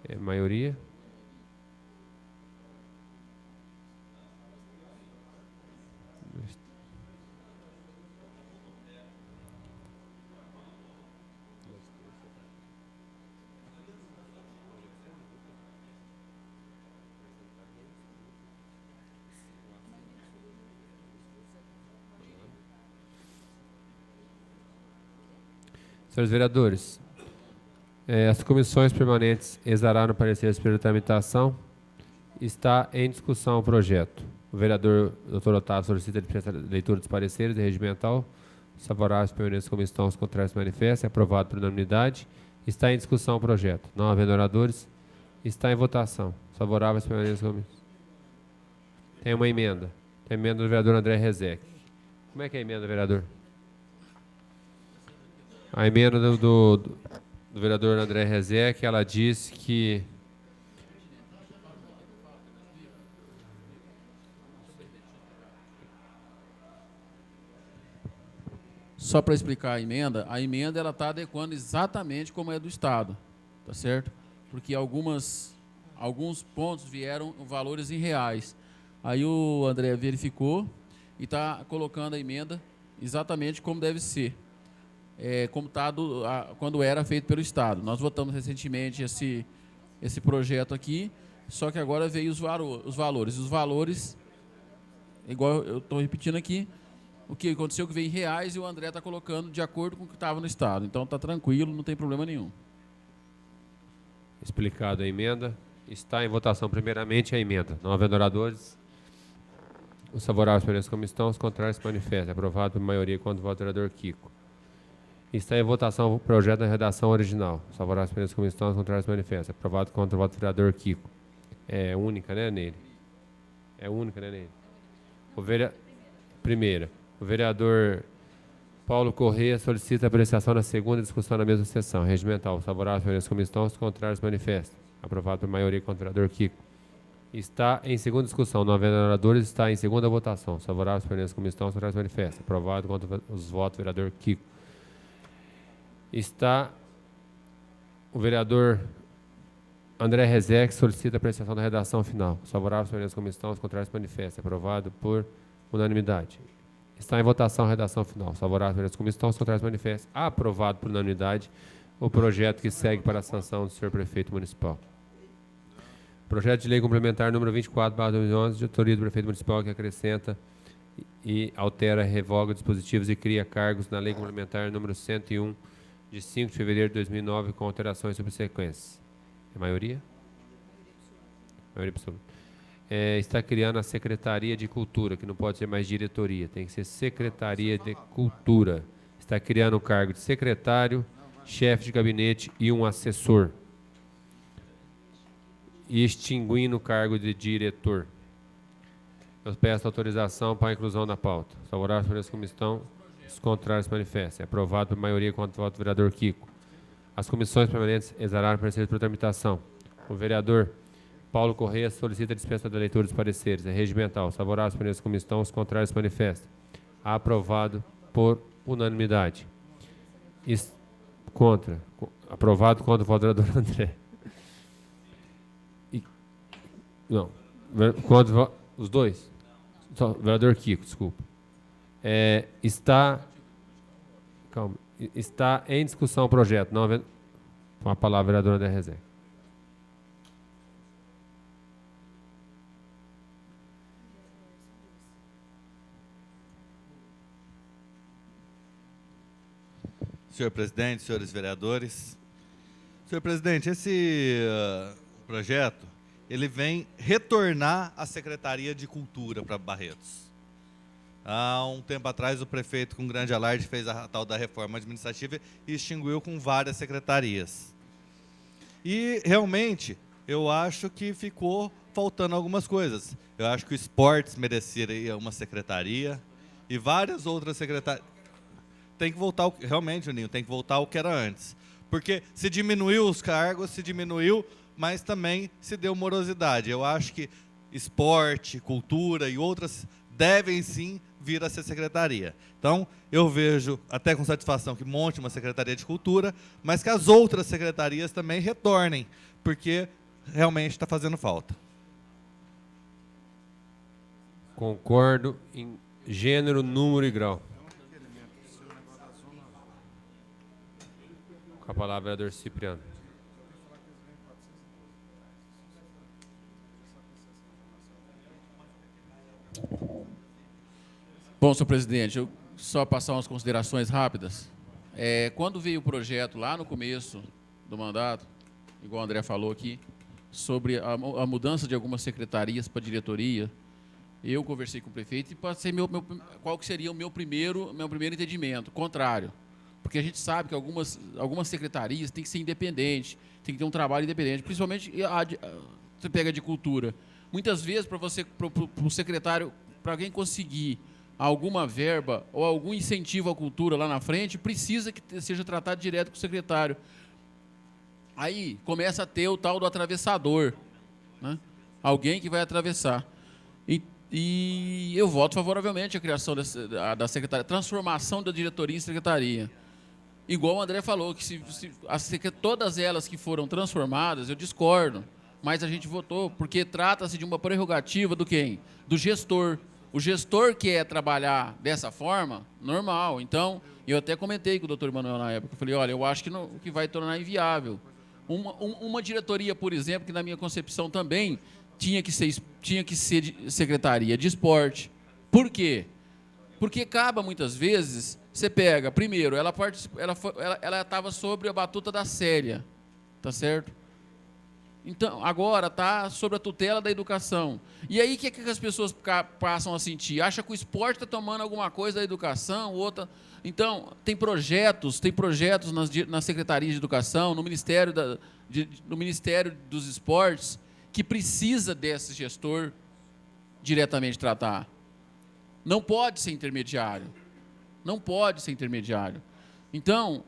É maioria. Senhores vereadores, as comissões permanentes exararam pareceres pela tramitação. Está em discussão o projeto. O vereador Dr. Otávio solicita a leitura dos pareceres regimental. Os favoráveis permanentes como estão, os contrários manifestam. É aprovado por unanimidade. Está em discussão o projeto. Não havendo oradores, está em votação. Os favoráveis permanentes como... Tem uma emenda. Tem a emenda do vereador André Rezec. Como é que é a emenda, vereador? A emenda do vereador André Rezec, ela diz que... Só para explicar a emenda ela está adequando exatamente como é do Estado, tá certo? Porque alguns pontos vieram valores em reais. Aí o André verificou e está colocando a emenda exatamente como deve ser, como está quando era feito pelo Estado. Nós votamos recentemente esse projeto aqui, só que agora veio os valores. Os valores, igual eu estou repetindo aqui, o que aconteceu que veio em reais e o André está colocando de acordo com o que estava no Estado. Então está tranquilo, não tem problema nenhum. Explicado a emenda. Está em votação primeiramente a emenda. Não havendo oradores, os favoráveis permanecem como estão, os contrários se manifestam. Aprovado por maioria quanto voto do vereador Kiko. Está em votação o projeto na redação original. Os favoráveis permanecem como estão, os contrários se manifestam. Aprovado contra o voto do vereador Kiko. É única, né, nele? É única, né, nele? Primeira. O vereador Paulo Corrêa solicita a apreciação na segunda discussão na mesma sessão. Regimental. Os favoráveis permanecem como estão, os contrários se manifestam. Aprovado por maioria contra o vereador Kiko. Está em segunda discussão. Não havendo oradores, está em segunda votação. Os favoráveis permanecem como estão, os contrários se manifestam. Aprovado contra os votos do vereador Kiko. Está o vereador André Rezec solicita a apreciação da redação final. Os favoráveis permanecem como estão, os contrários se manifestam. Aprovado por unanimidade. Está em votação a redação final. Os favoráveis permanecem como estão, os contrários se manifestam. Aprovado por unanimidade o projeto que segue para a sanção do senhor prefeito municipal. Projeto de lei complementar número 24/2011, de autoria do prefeito municipal, que acrescenta e altera, revoga dispositivos e cria cargos na lei complementar número 101, de 5 de fevereiro de 2009, com alterações subsequentes. É maioria? Maioria absoluta. Está criando a Secretaria de Cultura, que não pode ser mais diretoria, tem que ser Secretaria de Cultura. Está criando o cargo de secretário, chefe de gabinete e um assessor. E extinguindo o cargo de diretor. Eu peço autorização para a inclusão na pauta. Os favoráveis permaneçam como estão, os contrários se manifestem. É aprovado por maioria contra o voto do vereador Kiko. As comissões permanentes exararam pareceres por tramitação. O vereador Paulo Corrêa solicita a dispensa da leitura dos pareceres. É regimental. Os favoráveis permanecem como estão, os contrários se manifestam. Aprovado por unanimidade. Contra. Aprovado contra o voto do vereador André. Não. Contra os dois? Só, vereador Kiko, desculpa. Está em discussão o projeto. Não havendo... Com a palavra, vereador André Rezec. Senhor presidente, senhores vereadores. Senhor presidente, esse projeto, ele vem retornar a Secretaria de Cultura para Barretos. Há um tempo atrás, o prefeito, com grande alarde, fez a tal da reforma administrativa e extinguiu com várias secretarias. E, realmente, eu acho que ficou faltando algumas coisas. Eu acho que o esportes mereceria uma secretaria e várias outras secretarias. Tem que voltar, realmente, Juninho, tem que voltar ao que era antes. Porque se diminuiu os cargos, se diminuiu, mas também se deu morosidade. Eu acho que esporte, cultura e outras devem sim vir a ser secretaria. Então, eu vejo até com satisfação que monte uma Secretaria de Cultura, mas que as outras secretarias também retornem, porque realmente está fazendo falta. Concordo em gênero, número e grau. Com a palavra, vereador Cipriano. Bom, senhor presidente, eu só passar umas considerações rápidas. Quando veio o projeto lá no começo do mandato, igual o André falou aqui, sobre a mudança de algumas secretarias para diretoria, eu conversei com o prefeito e passei qual que seria o meu primeiro entendimento, contrário. Porque a gente sabe que algumas secretarias têm que ser independentes, tem que ter um trabalho independente, principalmente você pega de cultura. Muitas vezes, para o secretário, para alguém conseguir alguma verba ou algum incentivo à cultura lá na frente, precisa que seja tratado direto com o secretário. Aí começa a ter o tal do atravessador, né? Alguém que vai atravessar. E eu voto favoravelmente à criação da secretaria, transformação da diretoria em secretaria. Igual o André falou, que todas elas que foram transformadas, eu discordo, mas a gente votou, porque trata-se de uma prerrogativa do quem? Do gestor. O gestor quer trabalhar dessa forma, normal. Então, eu até comentei com o doutor Emanuel na época, eu falei, olha, eu acho que vai tornar inviável. Uma diretoria, por exemplo, que na minha concepção também tinha que ser secretaria de esporte. Por quê? Porque acaba, muitas vezes, você pega, primeiro, ela estava sobre a batuta da Célia, tá certo? Então, agora está sob a tutela da educação. E aí, o que as pessoas passam a sentir? Acha que o esporte está tomando alguma coisa da educação, outra... Então, tem projetos nas secretarias de educação, no Ministério dos Esportes, que precisa desse gestor diretamente tratar. Não pode ser intermediário. Não pode ser intermediário. Então,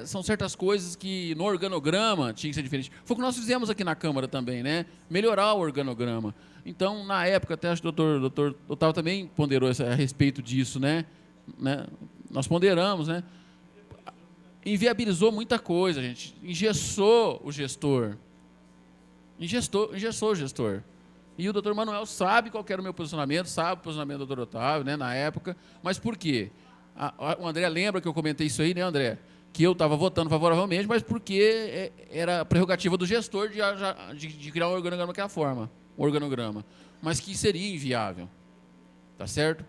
são certas coisas que no organograma tinha que ser diferente. Foi o que nós fizemos aqui na Câmara também, né? Melhorar o organograma. Então, na época, até acho que o doutor Otávio também ponderou a respeito disso, né? Nós ponderamos, né? Inviabilizou muita coisa, gente. Engessou o gestor. Engessou o gestor. E o doutor Manuel sabe qual era o meu posicionamento, sabe o posicionamento do doutor Otávio, né, na época. Mas por quê? O André lembra que eu comentei isso aí, né, André? Que eu estava votando favoravelmente, mas porque era prerrogativa do gestor de criar um organograma daquela forma, um organograma. Mas que seria inviável, tá certo?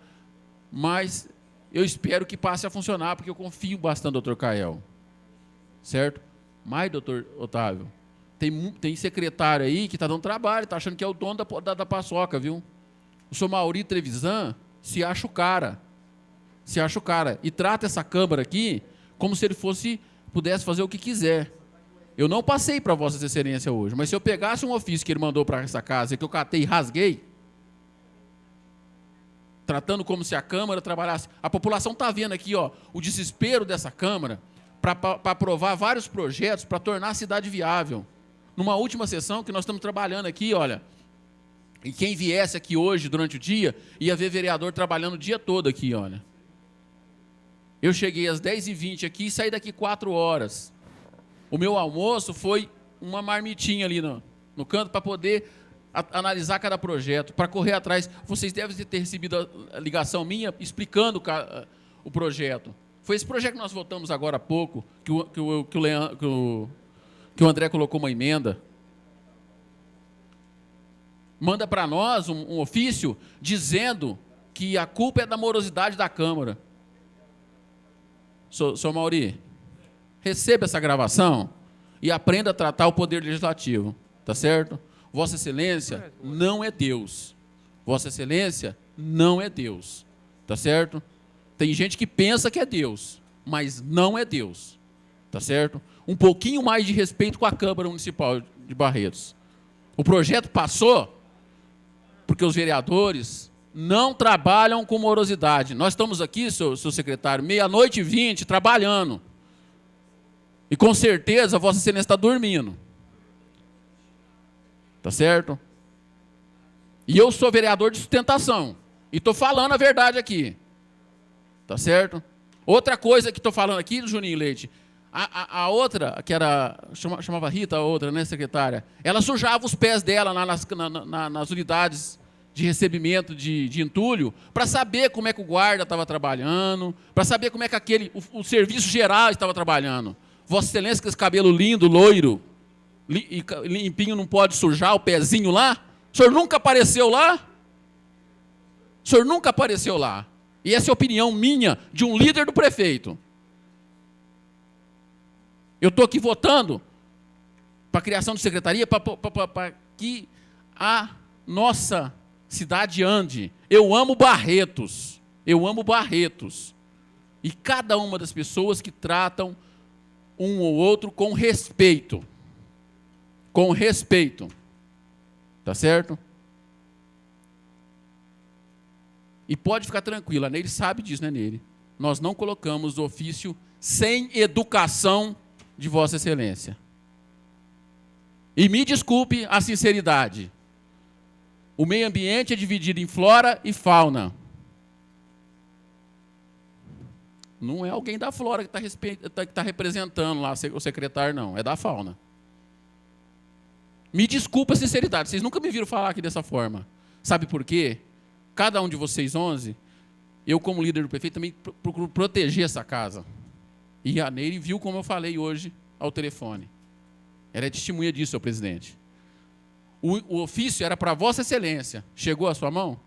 Mas eu espero que passe a funcionar, porque eu confio bastante no doutor Cael, certo? Mas, doutor Otávio, tem secretário aí que está dando trabalho, está achando que é o dono da paçoca, viu? O senhor Mauri Trevisan se acha o cara. E trata essa Câmara aqui como se ele pudesse fazer o que quiser. Eu não passei para Vossa Excelência hoje, mas se eu pegasse um ofício que ele mandou para essa casa, que eu catei e rasguei, tratando como se a Câmara trabalhasse... A população está vendo aqui, ó, o desespero dessa Câmara para aprovar vários projetos para tornar a cidade viável. Numa última sessão que nós estamos trabalhando aqui, olha, e quem viesse aqui hoje, durante o dia, ia ver vereador trabalhando o dia todo aqui, olha. Eu cheguei às 10h20 aqui e saí daqui 4 horas. O meu almoço foi uma marmitinha ali no canto para poder analisar cada projeto, para correr atrás. Vocês devem ter recebido a ligação minha explicando o projeto. Foi esse projeto que nós votamos agora há pouco, que o André colocou uma emenda. Manda para nós um ofício dizendo que a culpa é da morosidade da Câmara. Senhor Mauri, receba essa gravação e aprenda a tratar o Poder Legislativo, tá certo? Vossa Excelência não é Deus. Vossa Excelência não é Deus, tá certo? Tem gente que pensa que é Deus, mas não é Deus, tá certo? Um pouquinho mais de respeito com a Câmara Municipal de Barretos. O projeto passou porque os vereadores não trabalham com morosidade. Nós estamos aqui, seu secretário, 00:20, trabalhando. E com certeza Vossa Excelência está dormindo. Tá certo? E eu sou vereador de sustentação. E estou falando a verdade aqui. Tá certo? Outra coisa que estou falando aqui, Juninho Leite, a outra, que era, chamava Rita, a outra, né, secretária, ela sujava os pés dela lá nas unidades de recebimento de entulho, para saber como é que o guarda estava trabalhando, para saber como é que o serviço geral estava trabalhando. Vossa Excelência, com esse cabelo lindo, loiro, e limpinho, não pode sujar o pezinho lá? O senhor nunca apareceu lá? O senhor nunca apareceu lá. E essa é a opinião minha, de um líder do prefeito. Eu estou aqui votando para a criação de secretaria, para que a nossa cidade ande. Eu amo Barretos. Eu amo Barretos. E cada uma das pessoas que tratam um ou outro com respeito. Com respeito. Tá certo? E pode ficar tranquilo, a Neire sabe disso, né, Neire? Nós não colocamos o ofício sem educação de Vossa Excelência. E me desculpe a sinceridade. O meio ambiente é dividido em flora e fauna. Não é alguém da flora que está representando lá o secretário, não. É da fauna. Me desculpa a sinceridade. Vocês nunca me viram falar aqui dessa forma. Sabe por quê? Cada um de vocês 11, eu como líder do prefeito também procuro proteger essa casa. E a Neire viu como eu falei hoje ao telefone. Ela é testemunha disso, senhor presidente. O ofício era para Vossa Excelência. Chegou à sua mão?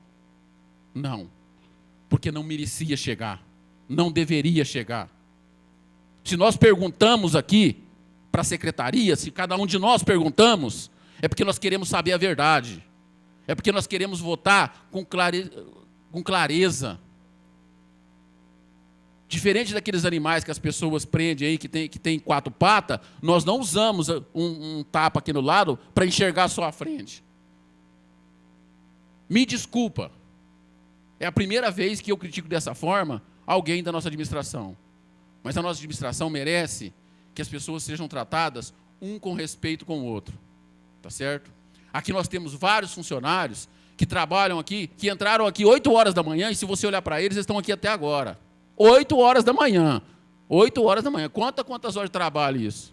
Não. Porque não merecia chegar. Não deveria chegar. Se nós perguntamos aqui para a secretaria, se cada um de nós perguntamos, é porque nós queremos saber a verdade. É porque nós queremos votar com clareza. Diferente daqueles animais que as pessoas prendem aí, que tem 4 patas, nós não usamos um tapa aqui no lado para enxergar só a frente. Me desculpa. É a primeira vez que eu critico dessa forma alguém da nossa administração. Mas a nossa administração merece que as pessoas sejam tratadas um com respeito com o outro. Tá certo? Aqui nós temos vários funcionários que trabalham aqui, que entraram aqui 8 horas da manhã, e se você olhar para eles estão aqui até agora. 8 horas da manhã. 8 horas da manhã. Quantas horas de trabalho isso?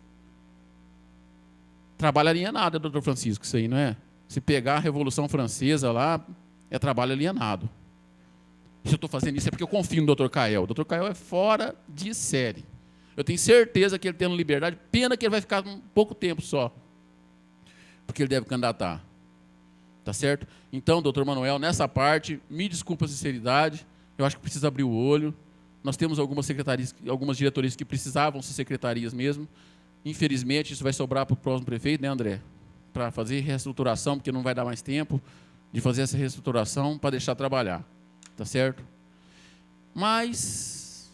Trabalho alienado, doutor Francisco, isso aí, não é? Se pegar a Revolução Francesa lá, é trabalho alienado. Se eu estou fazendo isso é porque eu confio no doutor Cael. O doutor Cael é fora de série. Eu tenho certeza que ele tendo liberdade, pena que ele vai ficar um pouco tempo só. Porque ele deve candidatar. Tá certo? Então, doutor Manuel, nessa parte, me desculpa a sinceridade, eu acho que precisa abrir o olho. Nós temos algumas secretarias, algumas diretorias que precisavam ser secretarias mesmo. Infelizmente, isso vai sobrar para o próximo prefeito, né, André? Para fazer reestruturação, porque não vai dar mais tempo de fazer essa reestruturação para deixar trabalhar. Tá certo? Mas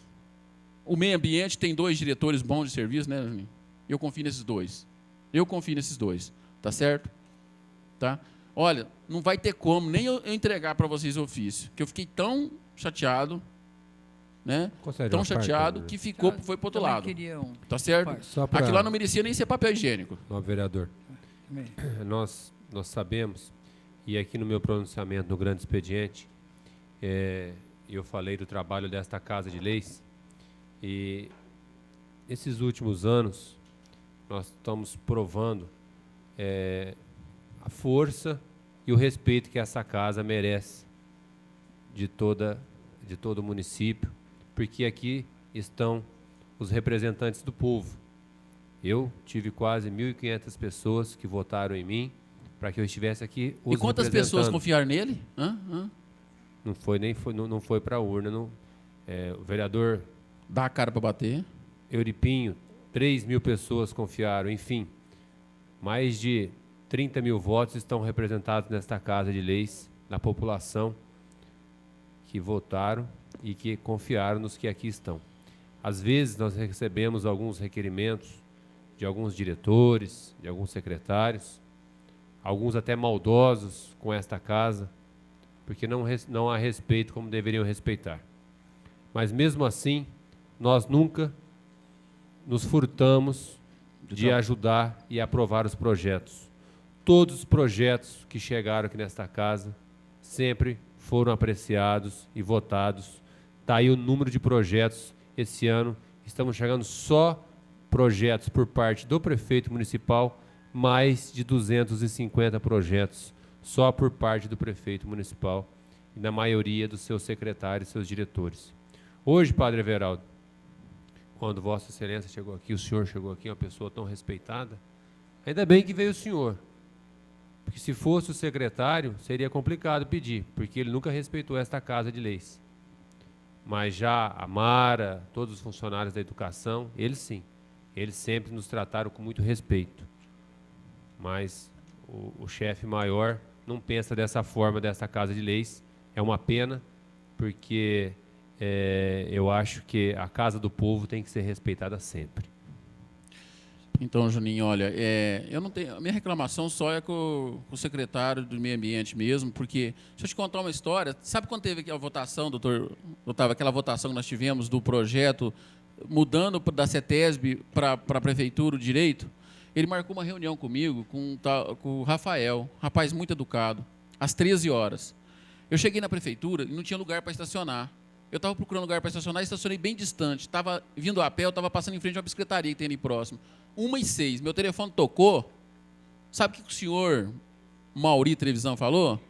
o meio ambiente tem 2 diretores bons de serviço, né, Juninho? Eu confio nesses 2. Eu confio nesses 2. Tá certo? Tá? Olha, não vai ter como nem eu entregar para vocês o ofício, que eu fiquei tão chateado, né? Tão chateado que ficou, foi para o outro lado. Tá certo? Aquilo lá não merecia nem ser papel higiênico. Não, vereador. Nós sabemos, e aqui no meu pronunciamento no grande expediente, eu falei do trabalho desta Casa de Leis, e esses últimos anos nós estamos provando a força e o respeito que essa casa merece de todo o município, porque aqui estão os representantes do povo. Eu tive quase 1.500 pessoas que votaram em mim para que eu estivesse aqui os representando. E quantas pessoas confiaram nele? Não foi para a urna. O vereador... Dá a cara para bater. Euripinho, 3.000 pessoas confiaram, enfim. Mais de 30 mil votos estão representados nesta Casa de Leis, na população que votaram e que confiaram nos que aqui estão. Às vezes nós recebemos alguns requerimentos de alguns diretores, de alguns secretários, alguns até maldosos com esta casa, porque não há respeito como deveriam respeitar. Mas mesmo assim, nós nunca nos furtamos de ajudar e aprovar os projetos. Todos os projetos que chegaram aqui nesta casa sempre foram apreciados e votados Está aí o número de projetos esse ano. Estamos chegando só projetos por parte do prefeito municipal, mais de 250 projetos só por parte do prefeito municipal e na maioria dos seus secretários e seus diretores. Hoje, Padre Everaldo, quando Vossa Excelência chegou aqui, o senhor chegou aqui, uma pessoa tão respeitada, ainda bem que veio o senhor, porque se fosse o secretário, seria complicado pedir, porque ele nunca respeitou esta Casa de Leis. Mas já a Mara, todos os funcionários da educação, eles sim, eles sempre nos trataram com muito respeito. Mas o chefe maior não pensa dessa forma, dessa Casa de Leis. É uma pena, porque eu acho que a Casa do Povo tem que ser respeitada sempre. Então, Juninho, olha, eu não tenho, a minha reclamação só é com o secretário do Meio Ambiente mesmo, porque, deixa eu te contar uma história, sabe quando teve aquela votação, doutor Otávio, aquela votação que nós tivemos do projeto mudando da CETESB para a Prefeitura o direito? Ele marcou uma reunião comigo, com o Rafael, rapaz muito educado, às 13 horas. Eu cheguei na Prefeitura e não tinha lugar para estacionar. Eu estava procurando lugar para estacionar e estacionei bem distante. Estava vindo a pé, eu estava passando em frente a uma bicicletaria que tem ali próximo. 1h06, meu telefone tocou. Sabe o que o senhor Mauri Trevisan falou?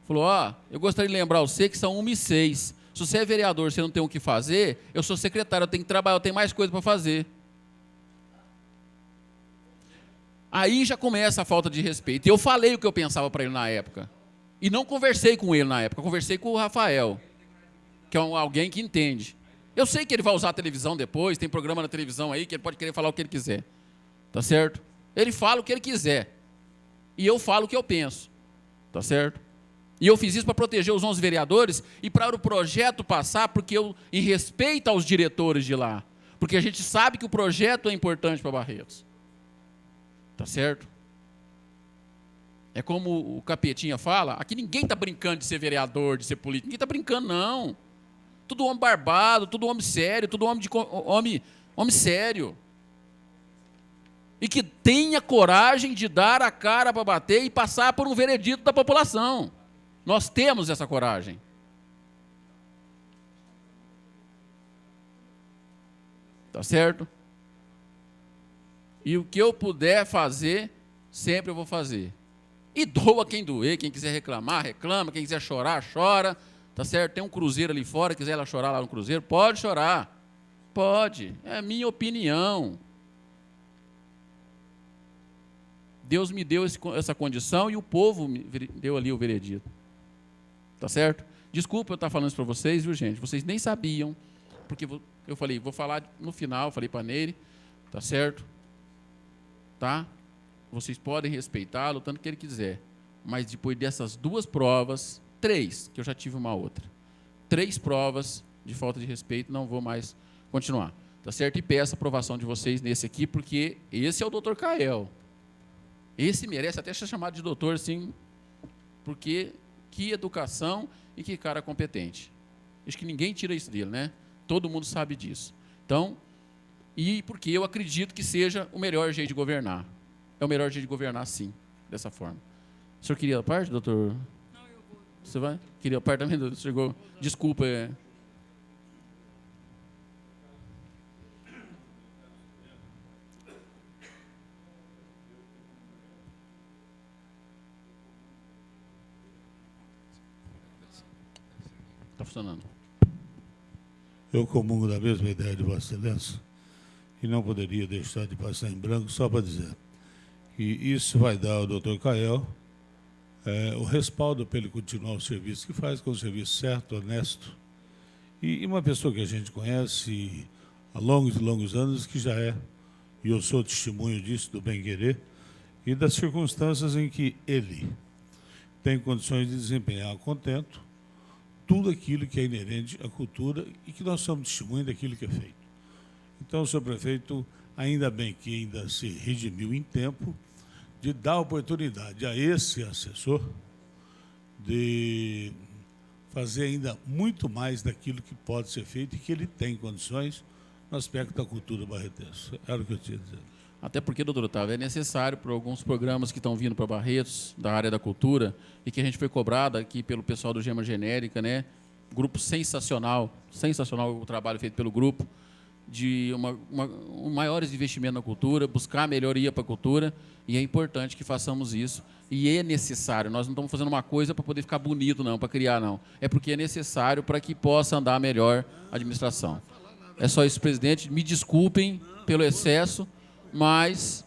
Falou, eu gostaria de lembrar você que são 1h06. Se você é vereador, você não tem o que fazer, eu sou secretário, eu tenho que trabalhar, eu tenho mais coisa para fazer. Aí já começa a falta de respeito. E eu falei o que eu pensava para ele na época. E não conversei com ele na época, conversei com o Rafael, que é alguém que entende. Eu sei que ele vai usar a televisão depois, tem programa na televisão aí, que ele pode querer falar o que ele quiser. Tá certo? Ele fala o que ele quiser. E eu falo o que eu penso. Tá certo? E eu fiz isso para proteger os 11 vereadores e para o projeto passar, porque em respeito aos diretores de lá. Porque a gente sabe que o projeto é importante para Barretos. Tá certo? É como o Capetinha fala, aqui ninguém está brincando de ser vereador, de ser político. Ninguém está brincando, não. Tudo homem barbado, tudo homem sério, tudo homem sério. E que tenha coragem de dar a cara para bater e passar por um veredito da população. Nós temos essa coragem. Tá certo? E o que eu puder fazer, sempre eu vou fazer. E doa quem doer, quem quiser reclamar, reclama, quem quiser chorar, chora. Tá certo? Tem um cruzeiro ali fora, quiser ela chorar lá no cruzeiro, pode chorar. Pode. É a minha opinião. Deus me deu essa condição e o povo me deu ali o veredito. Tá certo? Desculpa eu estar falando isso para vocês, viu, gente? Vocês nem sabiam, porque eu falei, vou falar no final, falei para Neire, tá certo? Tá? Vocês podem respeitá-lo o tanto que ele quiser. Mas depois dessas 2 provas, 3, que eu já tive uma outra. 3 provas de falta de respeito, não vou mais continuar. Tá certo? E peço a aprovação de vocês nesse aqui, porque esse é o doutor Cael. Esse merece até ser chamado de doutor, sim, porque que educação e que cara competente. Acho que ninguém tira isso dele, né? Todo mundo sabe disso. Então, e porque eu acredito que seja o melhor jeito de governar. É o melhor jeito de governar, sim, dessa forma. O senhor queria a parte, doutor? Não, eu vou. Você vai? Queria a parte também? Chegou. Desculpa. Está funcionando. Eu comungo da mesma ideia de Vossa Excelência e não poderia deixar de passar em branco só para dizer que isso vai dar ao doutor Cael o respaldo para ele continuar o serviço que faz, com o serviço certo, honesto, e uma pessoa que a gente conhece há longos e longos anos, que já é, e eu sou testemunho disso, do bem-querer, e das circunstâncias em que ele tem condições de desempenhar a contento tudo aquilo que é inerente à cultura e que nós somos testemunha daquilo que é feito. Então, senhor prefeito, ainda bem que ainda se redimiu em tempo de dar oportunidade a esse assessor de fazer ainda muito mais daquilo que pode ser feito e que ele tem condições no aspecto da cultura barretense. Era o que eu tinha a dizer. Até porque, doutor Otávio, é necessário para alguns programas que estão vindo para Barretos, da área da cultura, e que a gente foi cobrado aqui pelo pessoal do Gema Genérica, né? grupo sensacional, sensacional o trabalho feito pelo grupo, de um maiores investimentos na cultura, buscar melhoria para a cultura, e é importante que façamos isso. E é necessário, nós não estamos fazendo uma coisa para poder ficar bonito, não, para criar, não. É porque é necessário para que possa andar melhor a administração. É só isso, presidente. Me desculpem pelo excesso, mas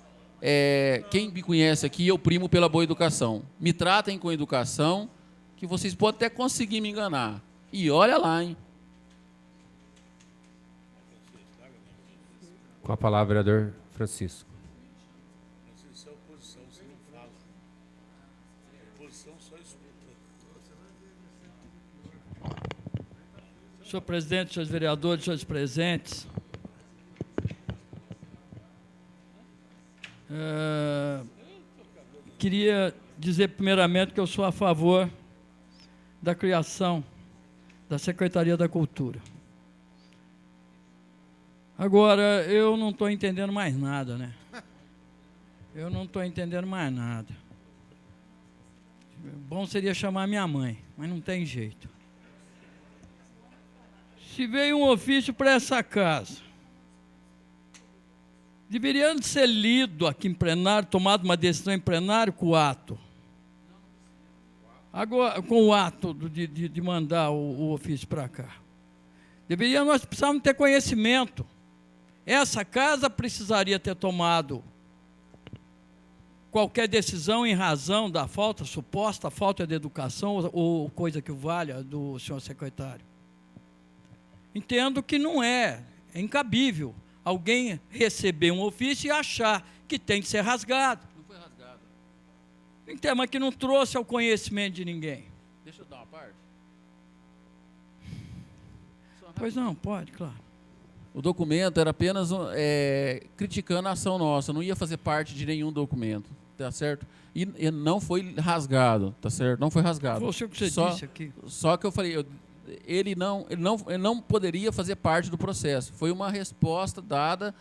quem me conhece aqui, eu primo pela boa educação. Me tratem com educação, que vocês podem até conseguir me enganar. E olha lá, hein? Com a palavra, vereador Francisco. Senhor presidente, senhores vereadores, senhores presentes, queria dizer primeiramente que eu sou a favor da criação da Secretaria da Cultura. Agora, eu não estou entendendo mais nada, né? Eu não estou entendendo mais nada. Bom seria chamar minha mãe, mas não tem jeito. Se veio um ofício para essa casa, deveria ser lido aqui em plenário, tomado uma decisão em plenário com o ato. Agora, com o ato de mandar o ofício para cá. Nós precisávamos ter conhecimento. Essa casa precisaria ter tomado qualquer decisão em razão da suposta falta de educação ou coisa que valha do senhor secretário. Entendo que não é incabível alguém receber um ofício e achar que tem que ser rasgado. Não foi rasgado. Em tema que não trouxe ao conhecimento de ninguém. Deixa eu dar uma parte. Pois não, pode, claro. O documento era apenas criticando a ação nossa, não ia fazer parte de nenhum documento, tá certo? E não foi rasgado, tá certo? Não foi rasgado. Foi o que você disse aqui. Só que eu falei, ele não poderia fazer parte do processo. Foi uma resposta dada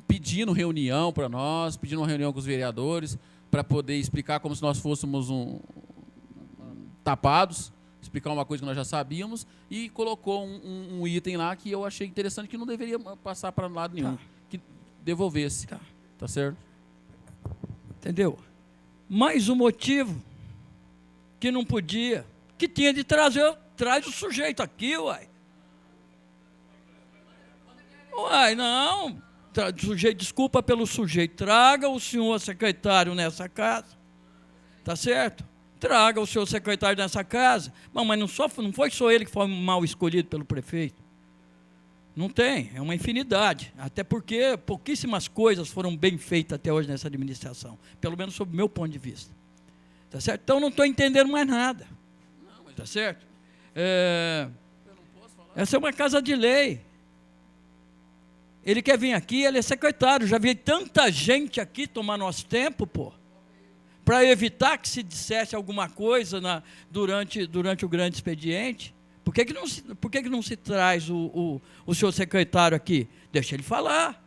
pedindo reunião para nós, pedindo uma reunião com os vereadores, para poder explicar como se nós fôssemos tapados, explicar uma coisa que nós já sabíamos, e colocou um item lá que eu achei interessante, que não deveria passar para lado nenhum, que devolvesse. Tá certo? Entendeu? Mais um motivo que não podia, que tinha de trazer, traz o sujeito aqui, uai. Uai, não, sujeito, desculpa pelo sujeito, traga o senhor secretário nessa casa, tá certo? Traga o senhor secretário nessa casa. Bom, mas não foi só ele que foi mal escolhido pelo prefeito. Não tem, é uma infinidade. Até porque pouquíssimas coisas foram bem feitas até hoje nessa administração. Pelo menos sob o meu ponto de vista. Tá certo? Então não estou entendendo mais nada. Tá certo? Essa é uma casa de lei. Ele quer vir aqui, ele é secretário. Já vi tanta gente aqui tomar nosso tempo, pô, para evitar que se dissesse alguma coisa durante o grande expediente. Por que não se traz o senhor secretário aqui? Deixa ele falar.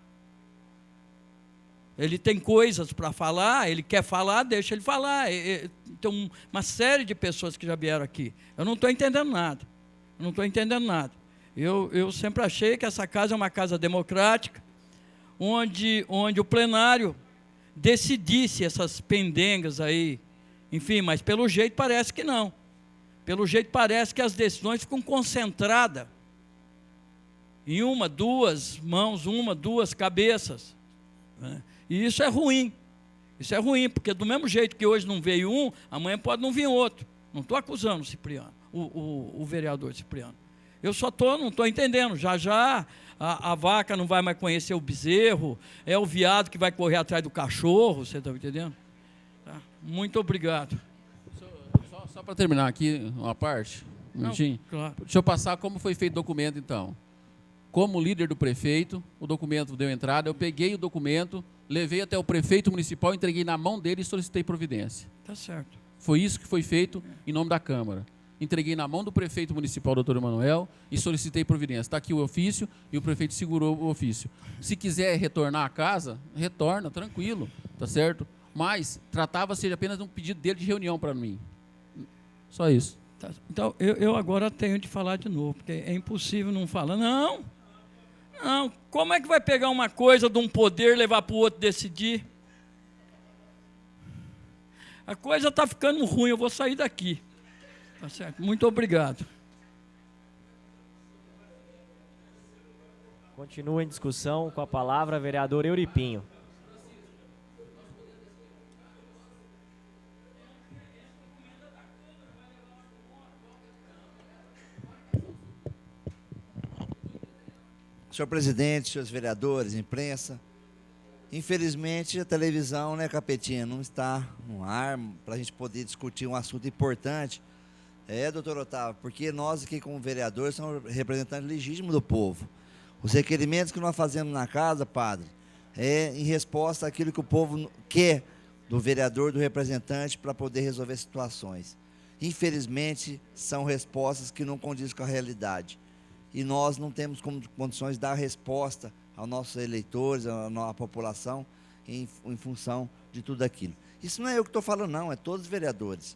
Ele tem coisas para falar, ele quer falar, deixa ele falar. Tem uma série de pessoas que já vieram aqui. Eu não estou entendendo nada. Eu não estou entendendo nada. Eu sempre achei que essa casa é uma casa democrática, onde o plenário decidisse essas pendengas aí, enfim, mas pelo jeito parece que não. Pelo jeito parece que as decisões ficam concentradas em uma, duas mãos, duas cabeças, né? E isso é ruim. Isso é ruim, porque do mesmo jeito que hoje não veio um, amanhã pode não vir outro. Não estou acusando o Cipriano, o vereador Cipriano. Eu só não estou entendendo. Já a vaca não vai mais conhecer o bezerro, é o veado que vai correr atrás do cachorro, você está entendendo? Tá. Muito obrigado. Só para terminar aqui uma parte, um minutinho. Claro. Deixa eu passar como foi feito o documento, então. Como líder do prefeito, o documento deu entrada, eu peguei o documento, levei até o prefeito municipal, entreguei na mão dele e solicitei providência. Tá certo. Foi isso que foi feito em nome da Câmara. Entreguei na mão do prefeito municipal, doutor Emanuel, e solicitei providência. Está aqui o ofício e o prefeito segurou o ofício. Se quiser retornar à casa, retorna, tranquilo, tá certo? Mas tratava-se apenas de um pedido dele de reunião para mim. Só isso. Então, eu agora tenho de falar de novo, porque é impossível não falar. Não, como é que vai pegar uma coisa de um poder, levar para o outro decidir? A coisa está ficando ruim, eu vou sair daqui. Tá certo? Muito obrigado. Continua em discussão com a palavra vereador Euripinho. Senhor presidente, senhores vereadores, imprensa, infelizmente a televisão, né, Capetinha, não está no ar para a gente poder discutir um assunto importante. Doutor Otávio, porque nós aqui como vereadores somos representantes legítimos do povo. Os requerimentos que nós fazemos na casa, padre, é em resposta àquilo que o povo quer do vereador, do representante, para poder resolver situações. Infelizmente, são respostas que não condizem com a realidade. E nós não temos condições de dar resposta aos nossos eleitores, à população, em função de tudo aquilo. Isso não é eu que estou falando, não, é todos os vereadores.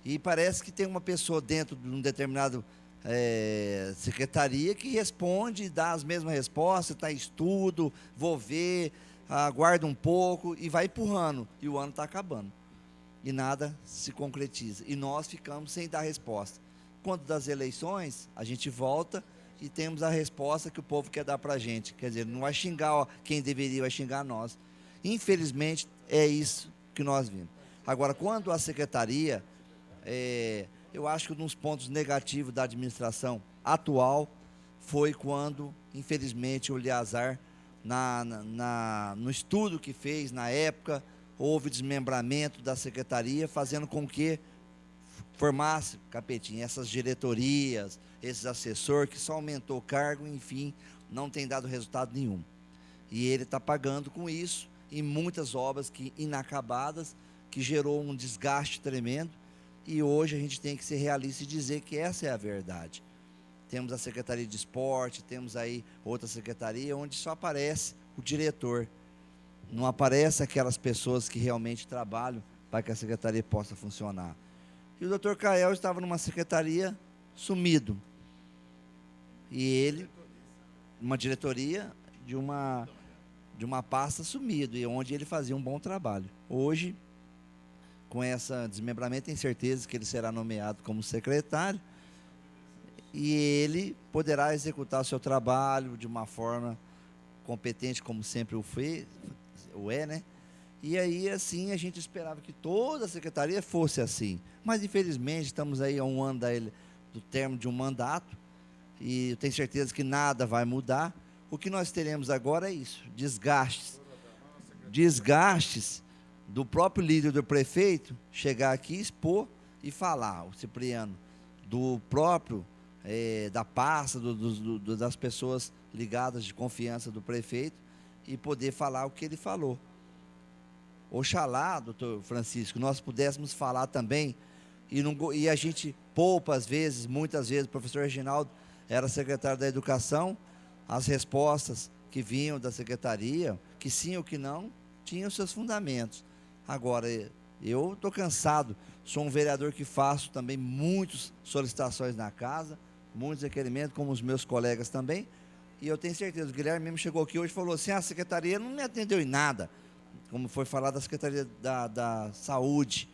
E parece que tem uma pessoa dentro de um determinado secretaria que responde, dá as mesmas respostas, está em estudo, vou ver, aguarda um pouco e vai empurrando. E o ano está acabando. E nada se concretiza. E nós ficamos sem dar resposta. Quando das eleições, a gente volta e temos a resposta que o povo quer dar para a gente. Quer dizer, não vai xingar quem deveria, vai xingar nós. Infelizmente, é isso que nós vimos. Agora, quando a secretaria, eu acho que um dos pontos negativos da administração atual foi quando, infelizmente, o Eleazar, no estudo que fez na época, houve desmembramento da secretaria, fazendo com que formasse, Capetinha, essas diretorias, esses assessores, que só aumentou o cargo, enfim, não tem dado resultado nenhum. E ele está pagando com isso em muitas obras inacabadas, que gerou um desgaste tremendo, e hoje a gente tem que ser realista e dizer que essa é a verdade. Temos a Secretaria de Esporte, temos aí outra secretaria, onde só aparece o diretor, não aparece aquelas pessoas que realmente trabalham para que a secretaria possa funcionar. E o doutor Cael estava numa secretaria sumido. E ele, uma diretoria de uma pasta sumido, e onde ele fazia um bom trabalho. Hoje, com esse desmembramento, tenho certeza que ele será nomeado como secretário e ele poderá executar o seu trabalho de uma forma competente, como sempre o é, né? E aí, assim, a gente esperava que toda a secretaria fosse assim. Mas, infelizmente, estamos aí a um ano do término de um mandato e eu tenho certeza que nada vai mudar. O que nós teremos agora é isso, desgastes do próprio líder do prefeito chegar aqui, expor e falar, o Cipriano, do próprio, da pasta, das pessoas ligadas de confiança do prefeito, e poder falar o que ele falou. Oxalá, doutor Francisco, nós pudéssemos falar também, e a gente poupa às vezes, muitas vezes, o professor Reginaldo era secretário da Educação, as respostas que vinham da secretaria, que sim ou que não, tinham seus fundamentos. Agora, eu estou cansado, sou um vereador que faço também muitas solicitações na casa, muitos requerimentos, como os meus colegas também, e eu tenho certeza, o Guilherme mesmo chegou aqui hoje e falou assim, a secretaria não me atendeu em nada, como foi falado da Secretaria da Saúde,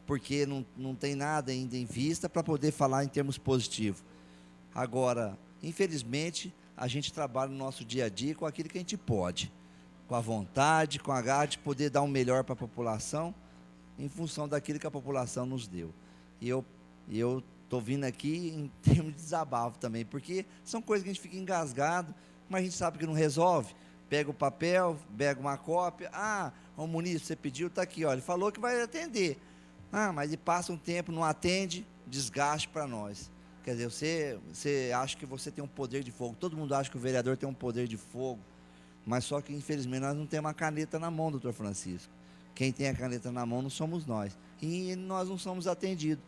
porque não tem nada ainda em vista para poder falar em termos positivos. Agora, infelizmente, a gente trabalha no nosso dia a dia com aquilo que a gente pode, com a vontade, com a garra de poder dar um melhor para a população, em função daquilo que a população nos deu. E eu estou vindo aqui em termos de desabafo também, porque são coisas que a gente fica engasgado, mas a gente sabe que não resolve. Pega o papel, pega uma cópia, o Muniz, você pediu, está aqui, ó, ele falou que vai atender. Mas ele passa um tempo, não atende, desgaste para nós. Quer dizer, você acha que você tem um poder de fogo, todo mundo acha que o vereador tem um poder de fogo, mas só que, infelizmente, nós não temos uma caneta na mão, doutor Francisco. Quem tem a caneta na mão não somos nós. E nós não somos atendidos.